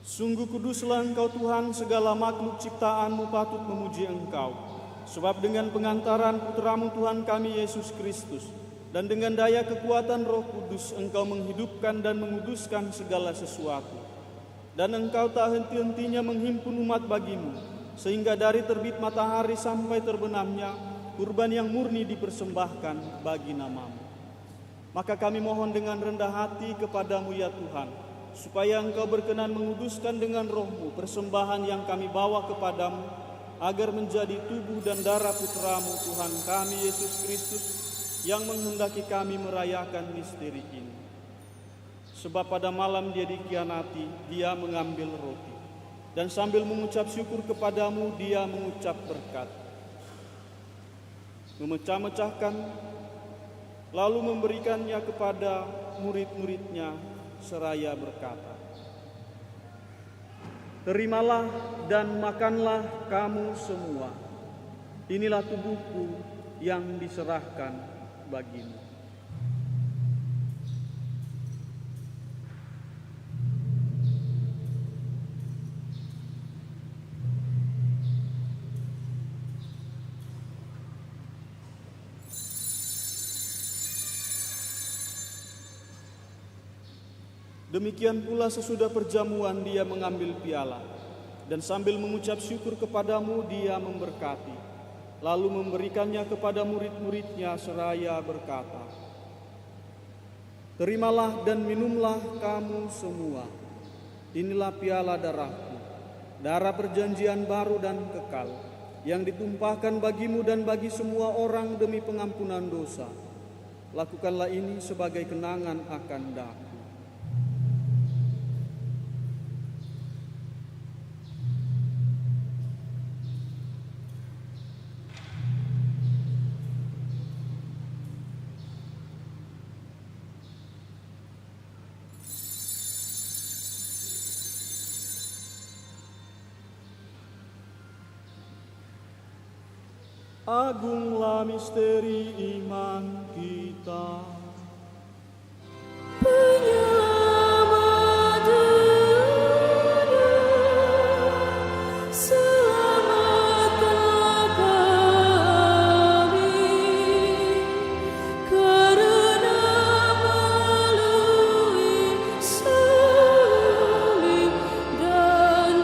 Sungguh kuduslah Engkau Tuhan, segala makhluk ciptaan-Mu patut memuji Engkau. Sebab dengan pengantaran Putra-Mu Tuhan kami Yesus Kristus, dan dengan daya kekuatan Roh Kudus Engkau menghidupkan dan menguduskan segala sesuatu. Dan Engkau tak henti-hentinya menghimpun umat bagimu, sehingga dari terbit matahari sampai terbenamnya, kurban yang murni dipersembahkan bagi nama-Mu. Maka kami mohon dengan rendah hati kepadamu ya Tuhan, supaya Engkau berkenan menguduskan dengan Roh-Mu persembahan yang kami bawa kepadamu, agar menjadi tubuh dan darah Putra-Mu Tuhan kami Yesus Kristus, yang menghendaki kami merayakan misteri ini. Sebab pada malam Dia dikhianati, Dia mengambil roti, dan sambil mengucap syukur kepadamu, Dia mengucap berkat, memecah-mecahkan, lalu memberikannya kepada murid-muridnya, seraya berkata, "Terimalah dan makanlah kamu semua. Inilah tubuhku yang diserahkan bagimu." Demikian pula sesudah perjamuan Dia mengambil piala, dan sambil mengucap syukur kepadamu Dia memberkati, lalu memberikannya kepada murid-muridnya seraya berkata, "Terimalah dan minumlah kamu semua. Inilah piala darahku, darah perjanjian baru dan kekal, yang ditumpahkan bagimu dan bagi semua orang demi pengampunan dosa. Lakukanlah ini sebagai kenangan akan daku." Agunglah misteri iman kita. Penyelamat dunia, selamatkanlah kami, karena melalui salib dan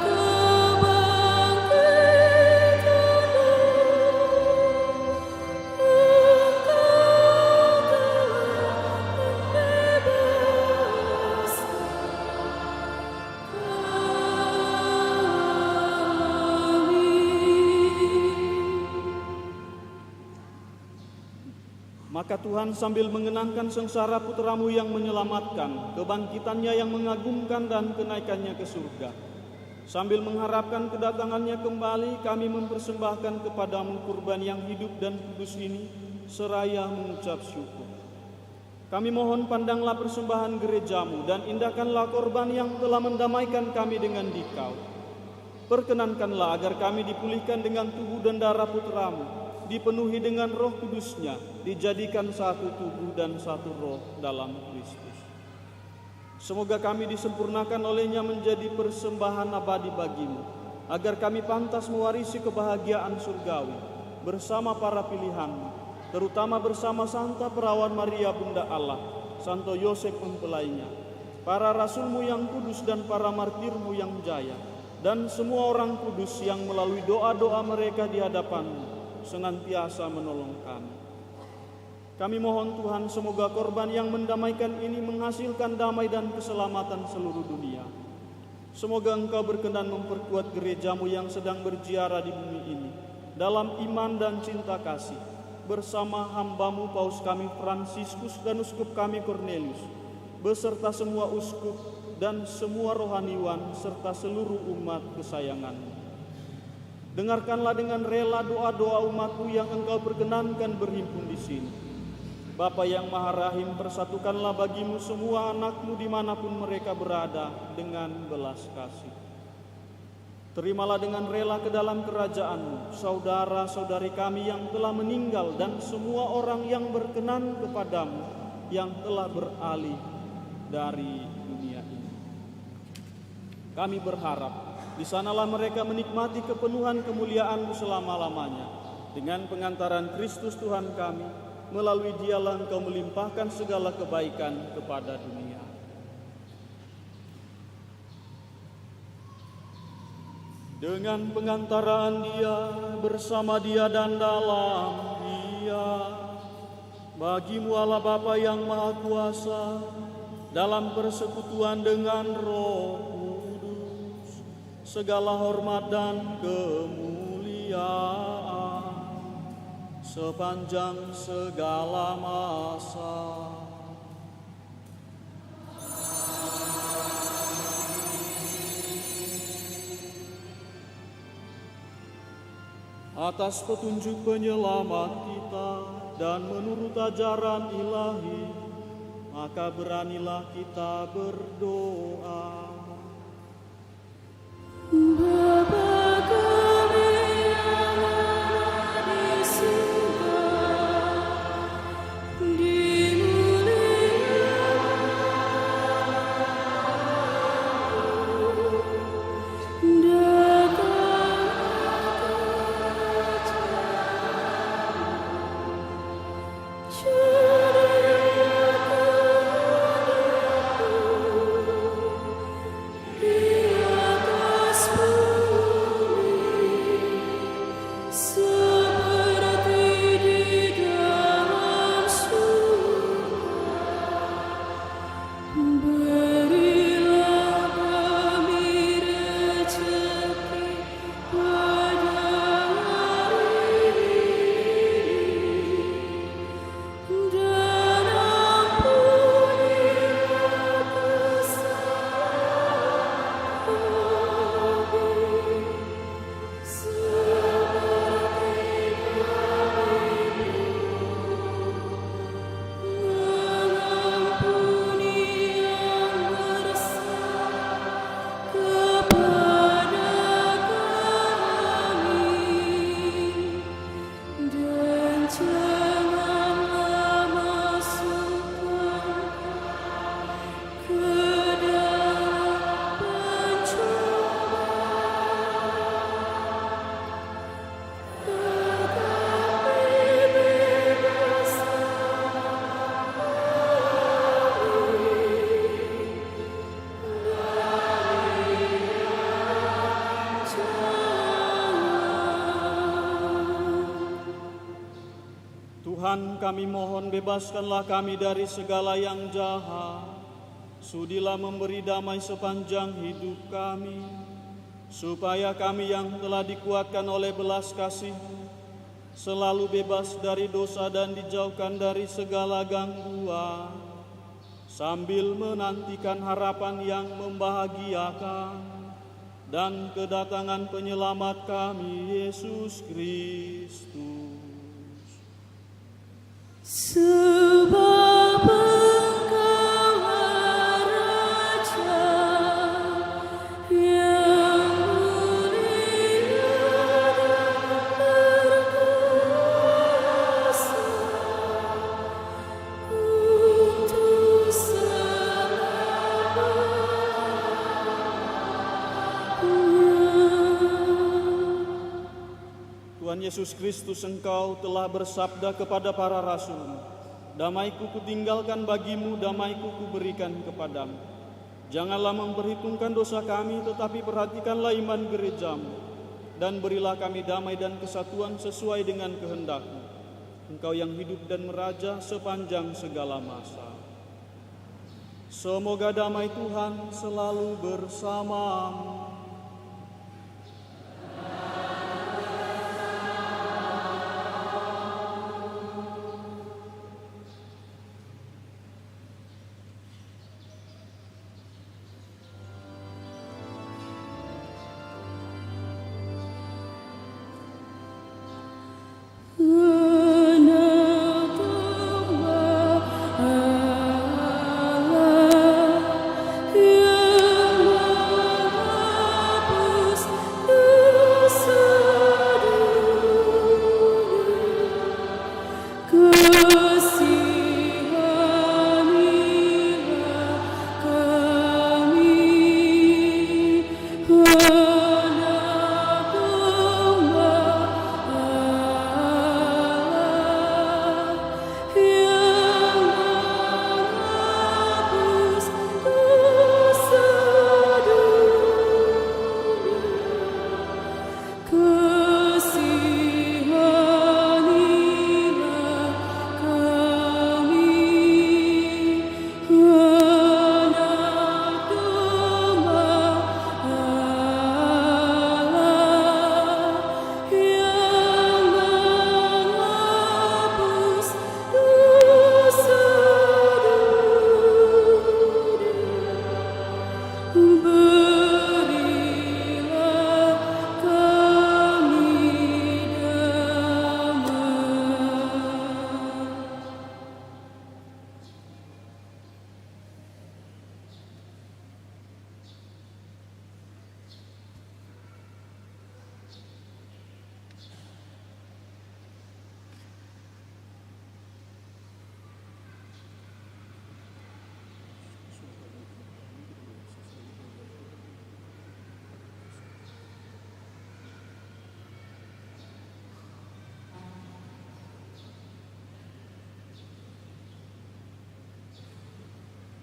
Maka Tuhan sambil mengenangkan sengsara putramu yang menyelamatkan, kebangkitannya yang mengagumkan dan kenaikannya ke surga, sambil mengharapkan kedatangannya kembali, kami mempersembahkan kepadamu kurban yang hidup dan kudus ini, seraya mengucap syukur. Kami mohon pandanglah persembahan gerejamu dan indahkanlah korban yang telah mendamaikan kami dengan Dikau. Perkenankanlah agar kami dipulihkan dengan tubuh dan darah putramu, dipenuhi dengan Roh Kudusnya, dijadikan satu tubuh dan satu roh dalam Kristus. Semoga kami disempurnakan olehnya menjadi persembahan abadi bagimu, agar kami pantas mewarisi kebahagiaan surgawi bersama para pilihanmu, terutama bersama Santa Perawan Maria Bunda Allah, Santo Yosef mempelainya, para rasulmu yang kudus dan para martirmu yang jaya, dan semua orang kudus yang melalui doa-doa mereka di hadapanmu senantiasa menolong kami. Kami mohon Tuhan, semoga korban yang mendamaikan ini menghasilkan damai dan keselamatan seluruh dunia. Semoga Engkau berkenan memperkuat gerejamu yang sedang berziarah di bumi ini dalam iman dan cinta kasih, bersama hambamu Paus kami Fransiskus dan uskup kami Cornelius, beserta semua uskup dan semua rohaniwan serta seluruh umat kesayanganmu. Dengarkanlah dengan rela doa-doa umatmu yang Engkau perkenankan berhimpun di sini. Bapa yang Maha Rahim, persatukanlah bagimu semua anakmu dimanapun mereka berada dengan belas kasih. Terimalah dengan rela ke dalam kerajaanmu saudara-saudari kami yang telah meninggal dan semua orang yang berkenan kepadamu yang telah beralih dari dunia ini. Kami berharap di sanalah mereka menikmati kepenuhan kemuliaan-Mu selama-lamanya. Dengan pengantaran Kristus Tuhan kami, melalui Dialah Engkau melimpahkan segala kebaikan kepada dunia. Dengan pengantaran Dia, bersama Dia dan dalam Dia, bagimu Allah Bapa yang Maha Kuasa, dalam persekutuan dengan Roh segala hormat dan kemuliaan sepanjang segala masa. Atas petunjuk penyelamat kita dan menurut ajaran ilahi, maka beranilah kita berdoa. Bapa kami yang ada di surga, dimuliakanlah datanglah kerajaan-Mu, jadilah kehendakmu di atas bumi Tuhan, kami mohon bebaskanlah kami dari segala yang jahat. Sudilah memberi damai sepanjang hidup kami, supaya kami yang telah dikuatkan oleh belas kasih-Mu selalu bebas dari dosa dan dijauhkan dari segala gangguan, sambil menantikan harapan yang membahagiakan dan kedatangan penyelamat kami, Yesus Kristus. Sebab Engkaulah Raja yang mulia dan berkuasa untuk Tuhan Yesus Kristus, Engkau telah bersabda kepada para rasul, "Damaiku kutinggalkan bagimu, damaiku kuberikan kepadamu." Janganlah memperhitungkan dosa kami, tetapi perhatikanlah iman gerejamu, dan berilah kami damai dan kesatuan sesuai dengan kehendak-Mu. Engkau yang hidup dan meraja sepanjang segala masa. Semoga damai Tuhan selalu bersamamu.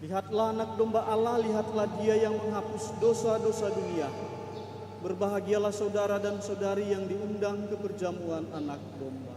Lihatlah anak domba Allah, lihatlah Dia yang menghapus dosa-dosa dunia. Berbahagialah saudara dan saudari yang diundang ke perjamuan anak domba.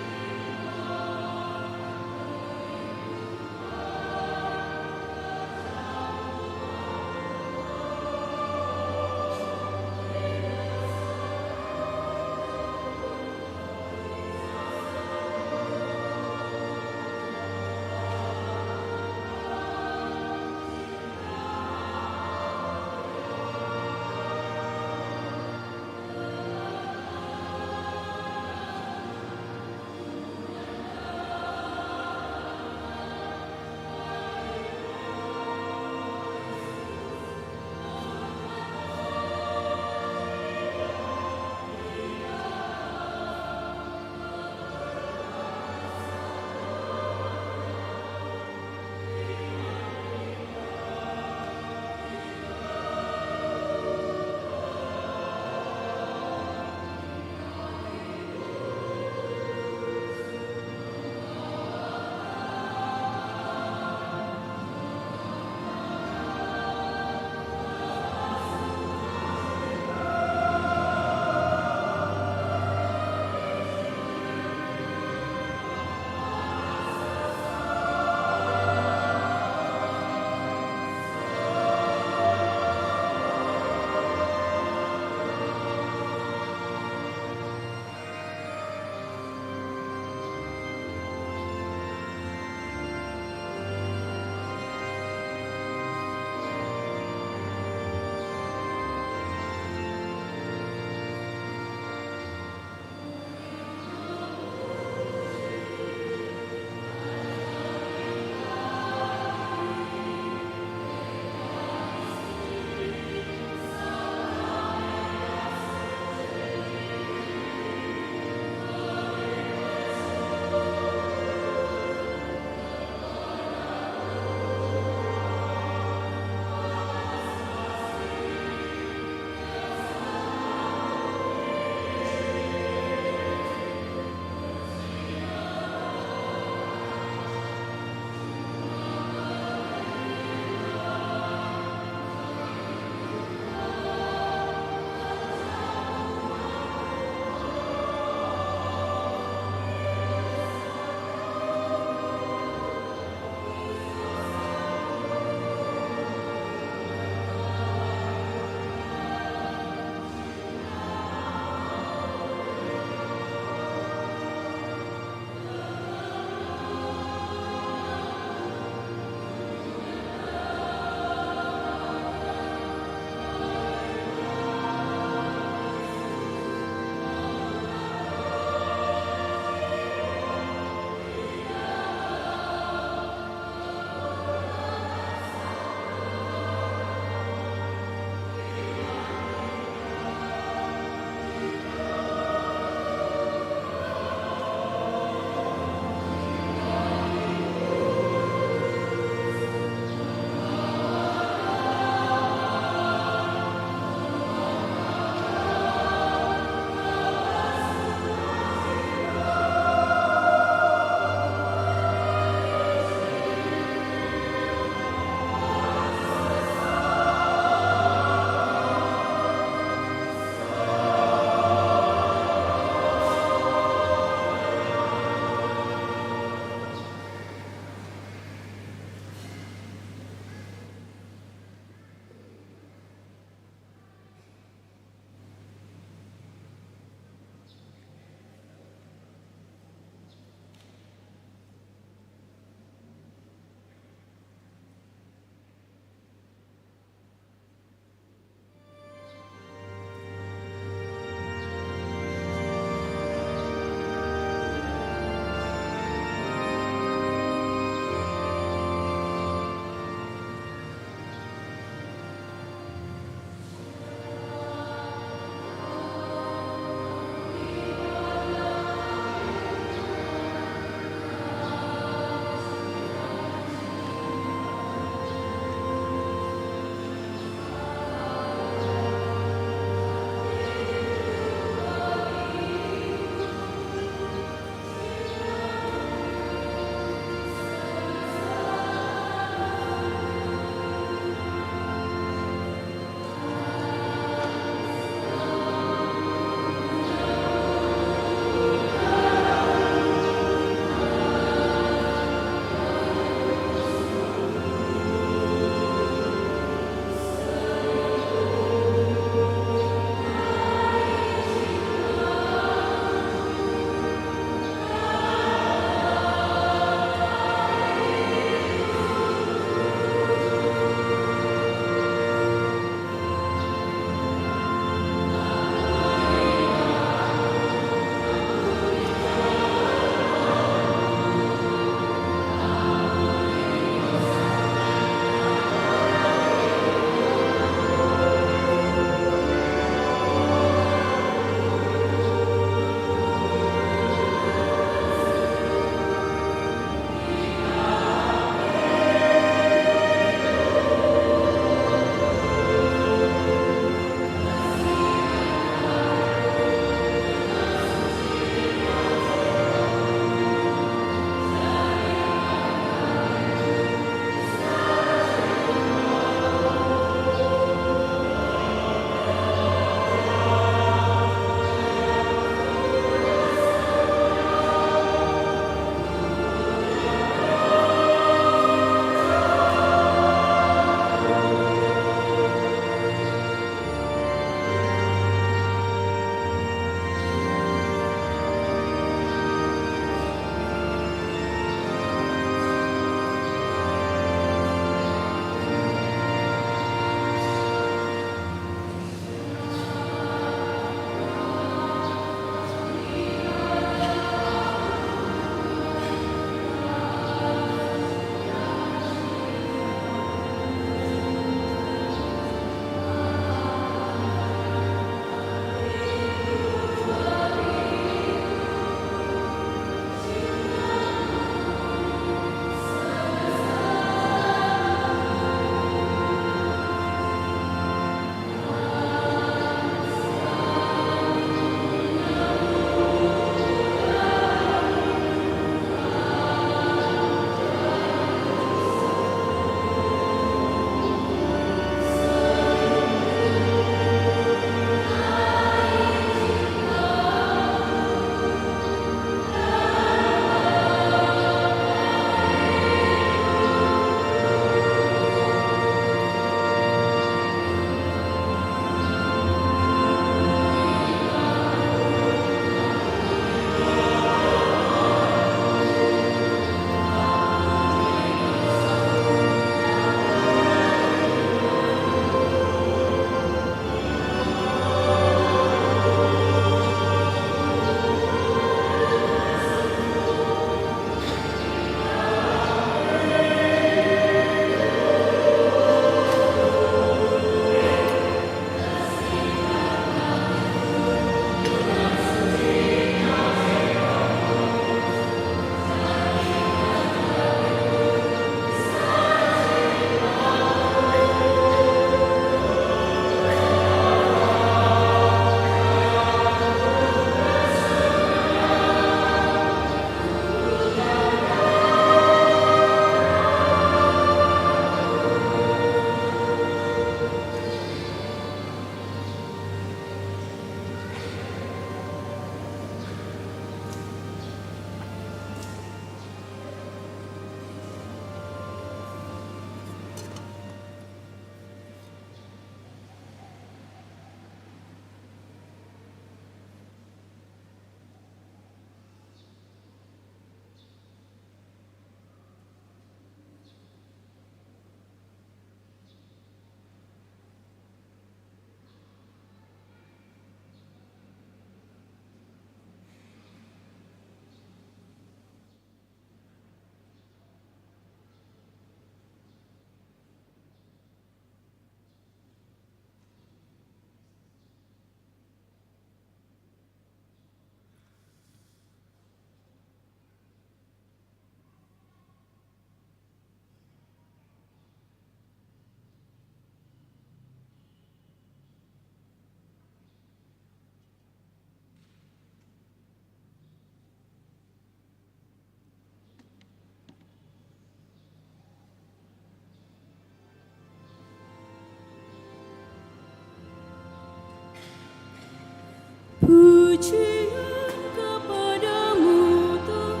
Pujian kepadamu Tuhan,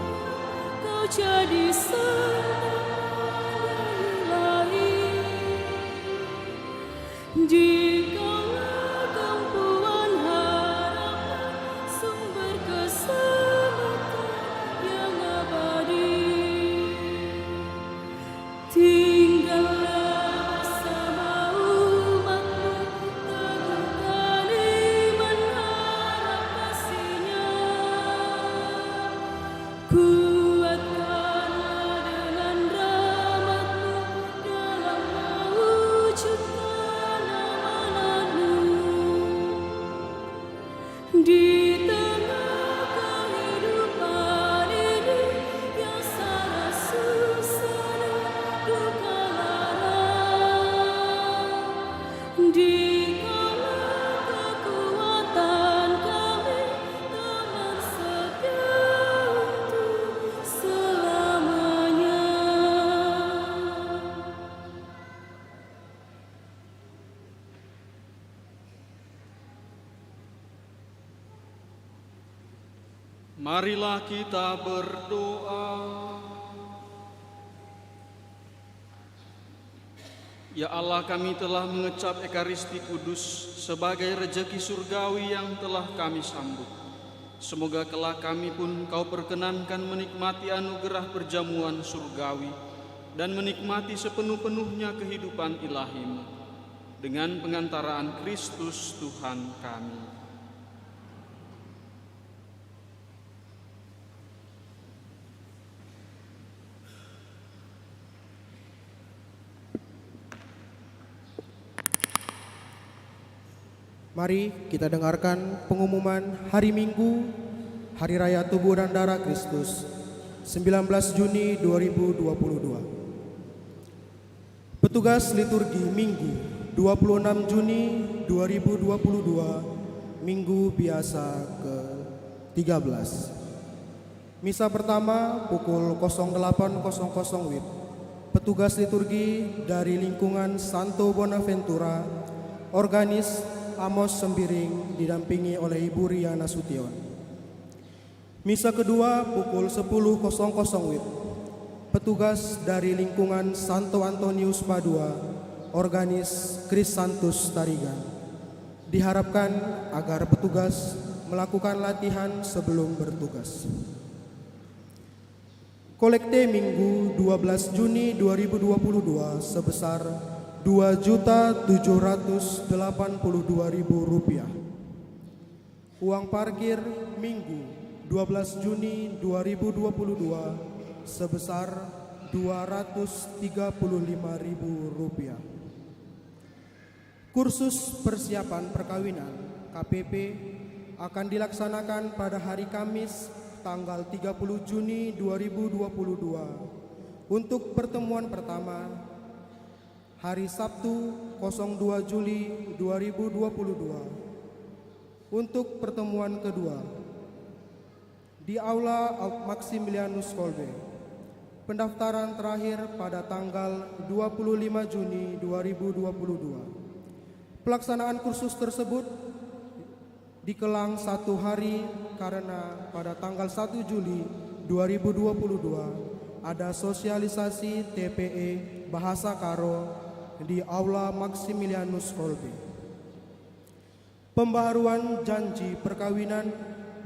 Kau jadi sembah ilahi. Dikala kampuan harapan, sumber keselamatan yang abadi. Tinggallah bersama umat-Mu, teguhkan iman harap kasih-Nya. Kuatkanlah dengan rahmat-Mu dalam mewujudkan amanat-Mu. Di tengah kehidupan ini yang sangat susah dan duka lara, di kala kekuatan kami teman setia untuk selamanya. Marilah kita berdoa. Ya Allah, kami telah mengecap Ekaristi Kudus sebagai rejeki surgawi yang telah kami sambut. Semoga kelak kami pun Kau perkenankan menikmati anugerah perjamuan surgawi dan menikmati sepenuh-penuhnya kehidupan ilahi-Mu dengan pengantaraan Kristus Tuhan kami. Mari kita dengarkan pengumuman hari Minggu, Hari Raya Tubuh dan Darah Kristus, 19 Juni 2022. Petugas liturgi Minggu, 26 Juni 2022, Minggu biasa ke-13. Misa pertama pukul 08.00 WIB. Petugas liturgi dari lingkungan Santo Bonaventura, organis Amos Sembiring didampingi oleh Ibu Ria Nasution. Misa kedua pukul 10.00 WIB. Petugas dari lingkungan Santo Antonius Padua, organis Krisantus Tarigan. Diharapkan agar petugas melakukan latihan sebelum bertugas. Kolekte Minggu 12 Juni 2022 sebesar Rp2.782.000. Uang parkir Minggu 12 Juni 2022 sebesar Rp235.000. Kursus persiapan perkawinan KPP akan dilaksanakan pada hari Kamis tanggal 30 Juni 2022. Untuk pertemuan pertama hari Sabtu 02 Juli 2022. Untuk pertemuan kedua di Aula Maximilianus Kolbe. Pendaftaran terakhir pada tanggal 25 Juni 2022. Pelaksanaan kursus tersebut dikelang 1 hari karena pada tanggal 1 Juli 2022 ada sosialisasi TPE Bahasa Karo di Aula Maximilianus Kolbe. Pembaharuan janji perkawinan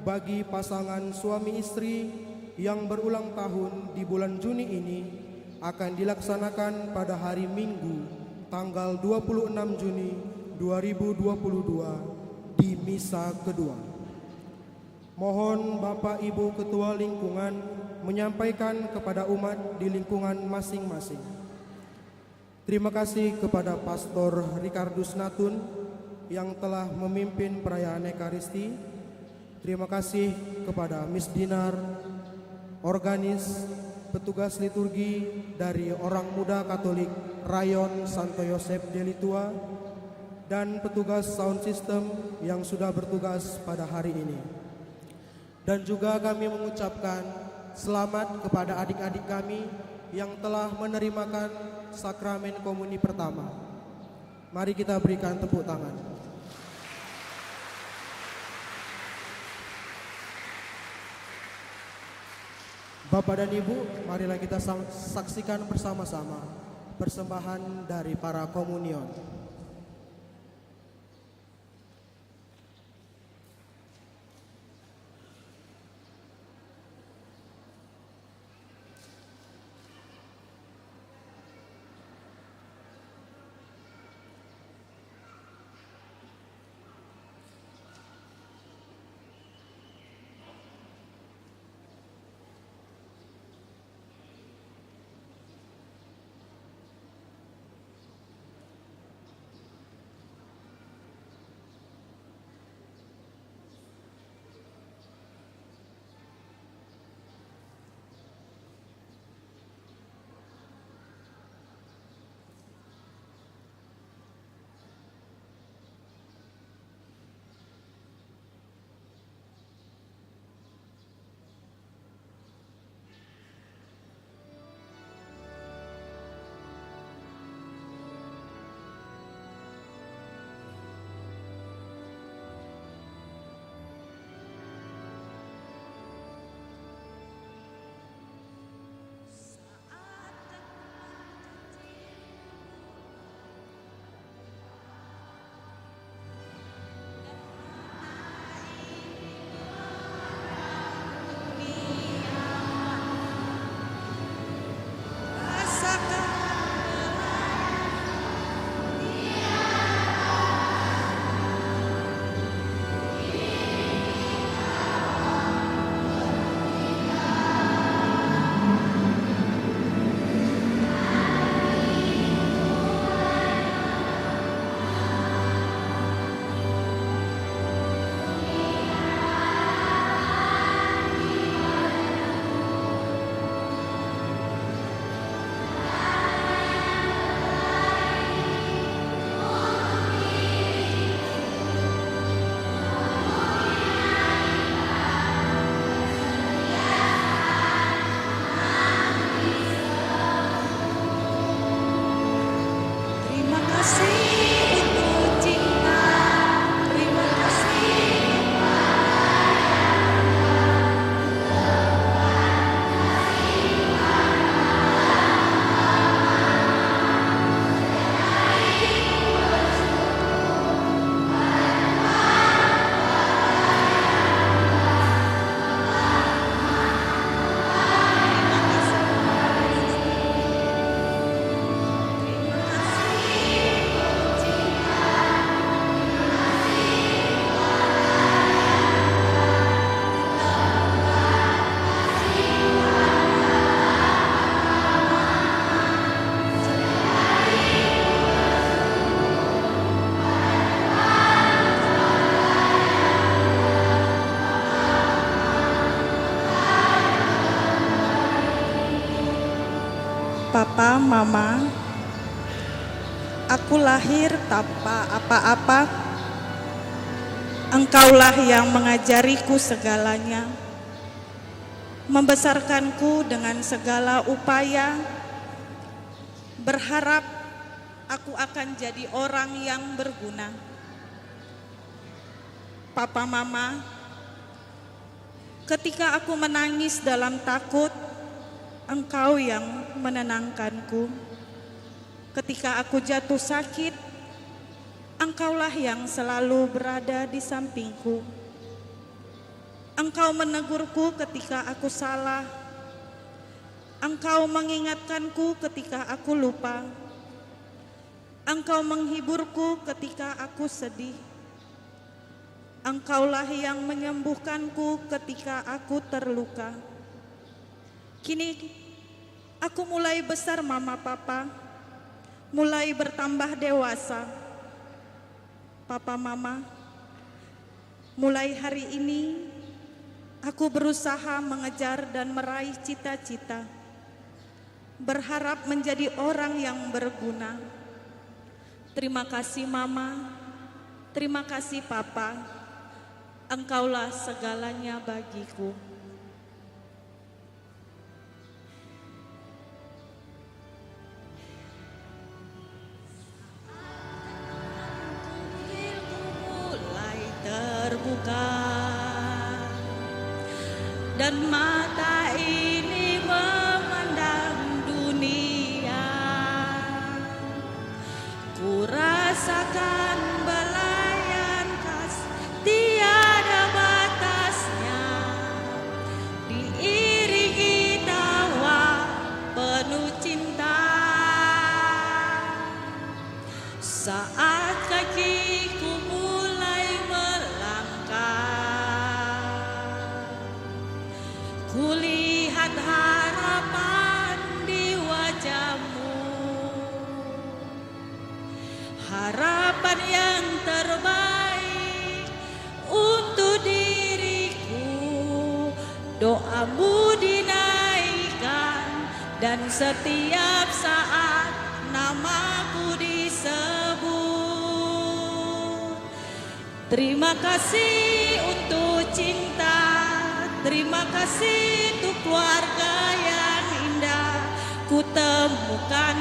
bagi pasangan suami istri yang berulang tahun di bulan Juni ini akan dilaksanakan pada hari Minggu tanggal 26 Juni 2022 di misa kedua. Mohon Bapak Ibu Ketua Lingkungan menyampaikan kepada umat di lingkungan masing-masing. Terima kasih kepada Pastor Ricardus Natun yang telah memimpin perayaan Ekaristi. Terima kasih kepada Miss Dinar, organis, petugas liturgi dari Orang Muda Katolik Rayon Santo Yosef Delitua, dan petugas sound system yang sudah bertugas pada hari ini. Dan juga kami mengucapkan selamat kepada adik-adik kami yang telah menerimakan sakramen komuni pertama. Mari kita berikan tepuk tangan. Bapak dan Ibu, marilah kita saksikan bersama-sama persembahan dari para komunion. Papa, Mama, aku lahir tanpa apa-apa. Engkaulah yang mengajariku segalanya, membesarkanku dengan segala upaya, berharap aku akan jadi orang yang berguna. Papa, Mama, ketika aku menangis dalam takut, Engkau yang menenangkanku. Ketika aku jatuh sakit, Engkaulah yang selalu berada di sampingku. Engkau menegurku ketika aku salah. Engkau mengingatkanku ketika aku lupa. Engkau menghiburku ketika aku sedih. Engkaulah yang menyembuhkanku ketika aku terluka. Kini aku mulai besar, Mama, Papa, mulai bertambah dewasa. Papa, Mama, mulai hari ini aku berusaha mengejar dan meraih cita-cita, berharap menjadi orang yang berguna. Terima kasih, Mama, terima kasih, Papa, Engkaulah segalanya bagiku. Terbuka dan mata ini kamu dinaikkan, dan setiap saat namaku disebut. Terima kasih untuk cinta, terima kasih untuk keluarga yang indah. Ku temukan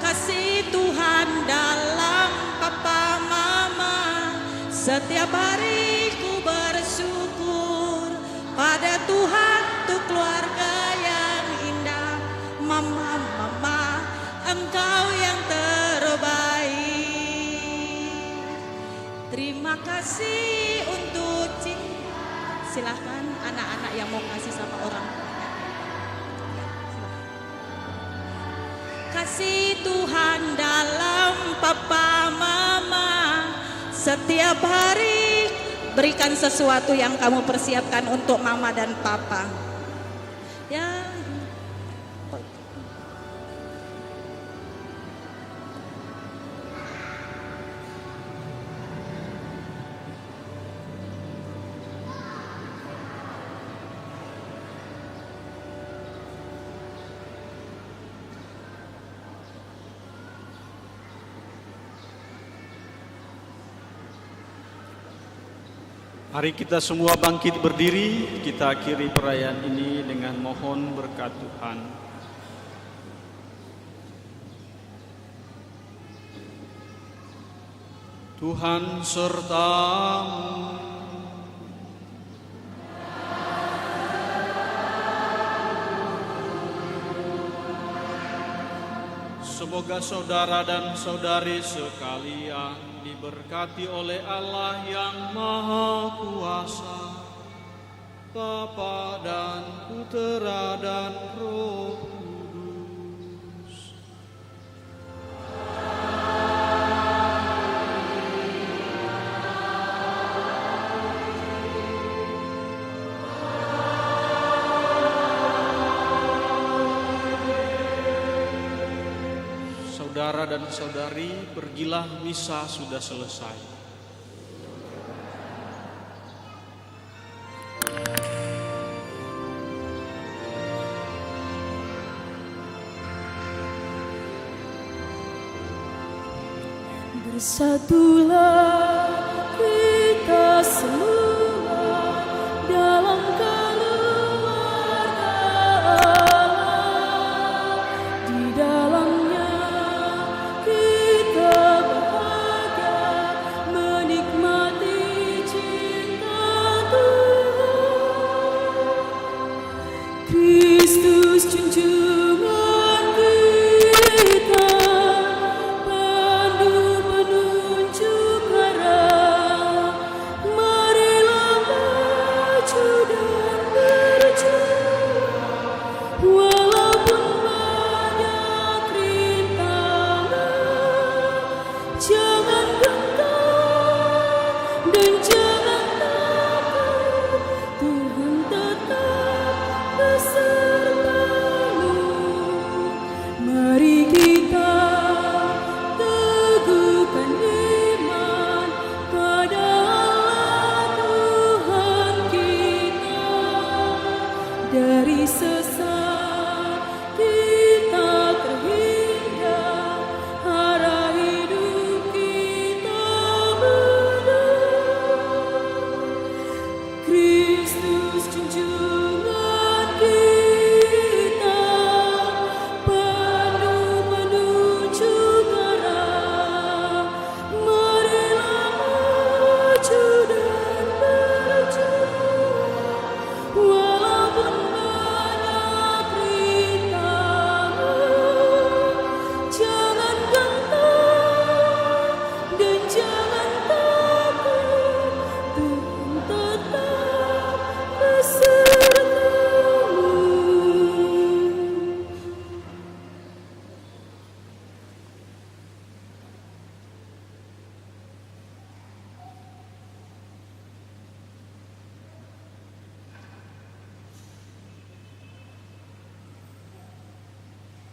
kasih Tuhan dalam papa mama. Setiap hari ku bersyukur pada Tuhan untuk keluarga yang indah. Mama, mama, engkau yang terbaik. Terima kasih untuk cinta. Silahkan anak-anak yang mau kasih sama orang. Kasih Tuhan dalam papa mama. Setiap hari berikan sesuatu yang kamu persiapkan untuk mama dan papa. Ya. Mari kita semua bangkit berdiri, kita akhiri perayaan ini dengan mohon berkat Tuhan. Tuhan sertamu. Semoga saudara dan saudari sekalian diberkati oleh Allah yang Maha Kuasa, Bapa dan Putera dan Roh Kudus. Saudara dan saudari, pergilah, misa sudah selesai. Bersatulah kita semua.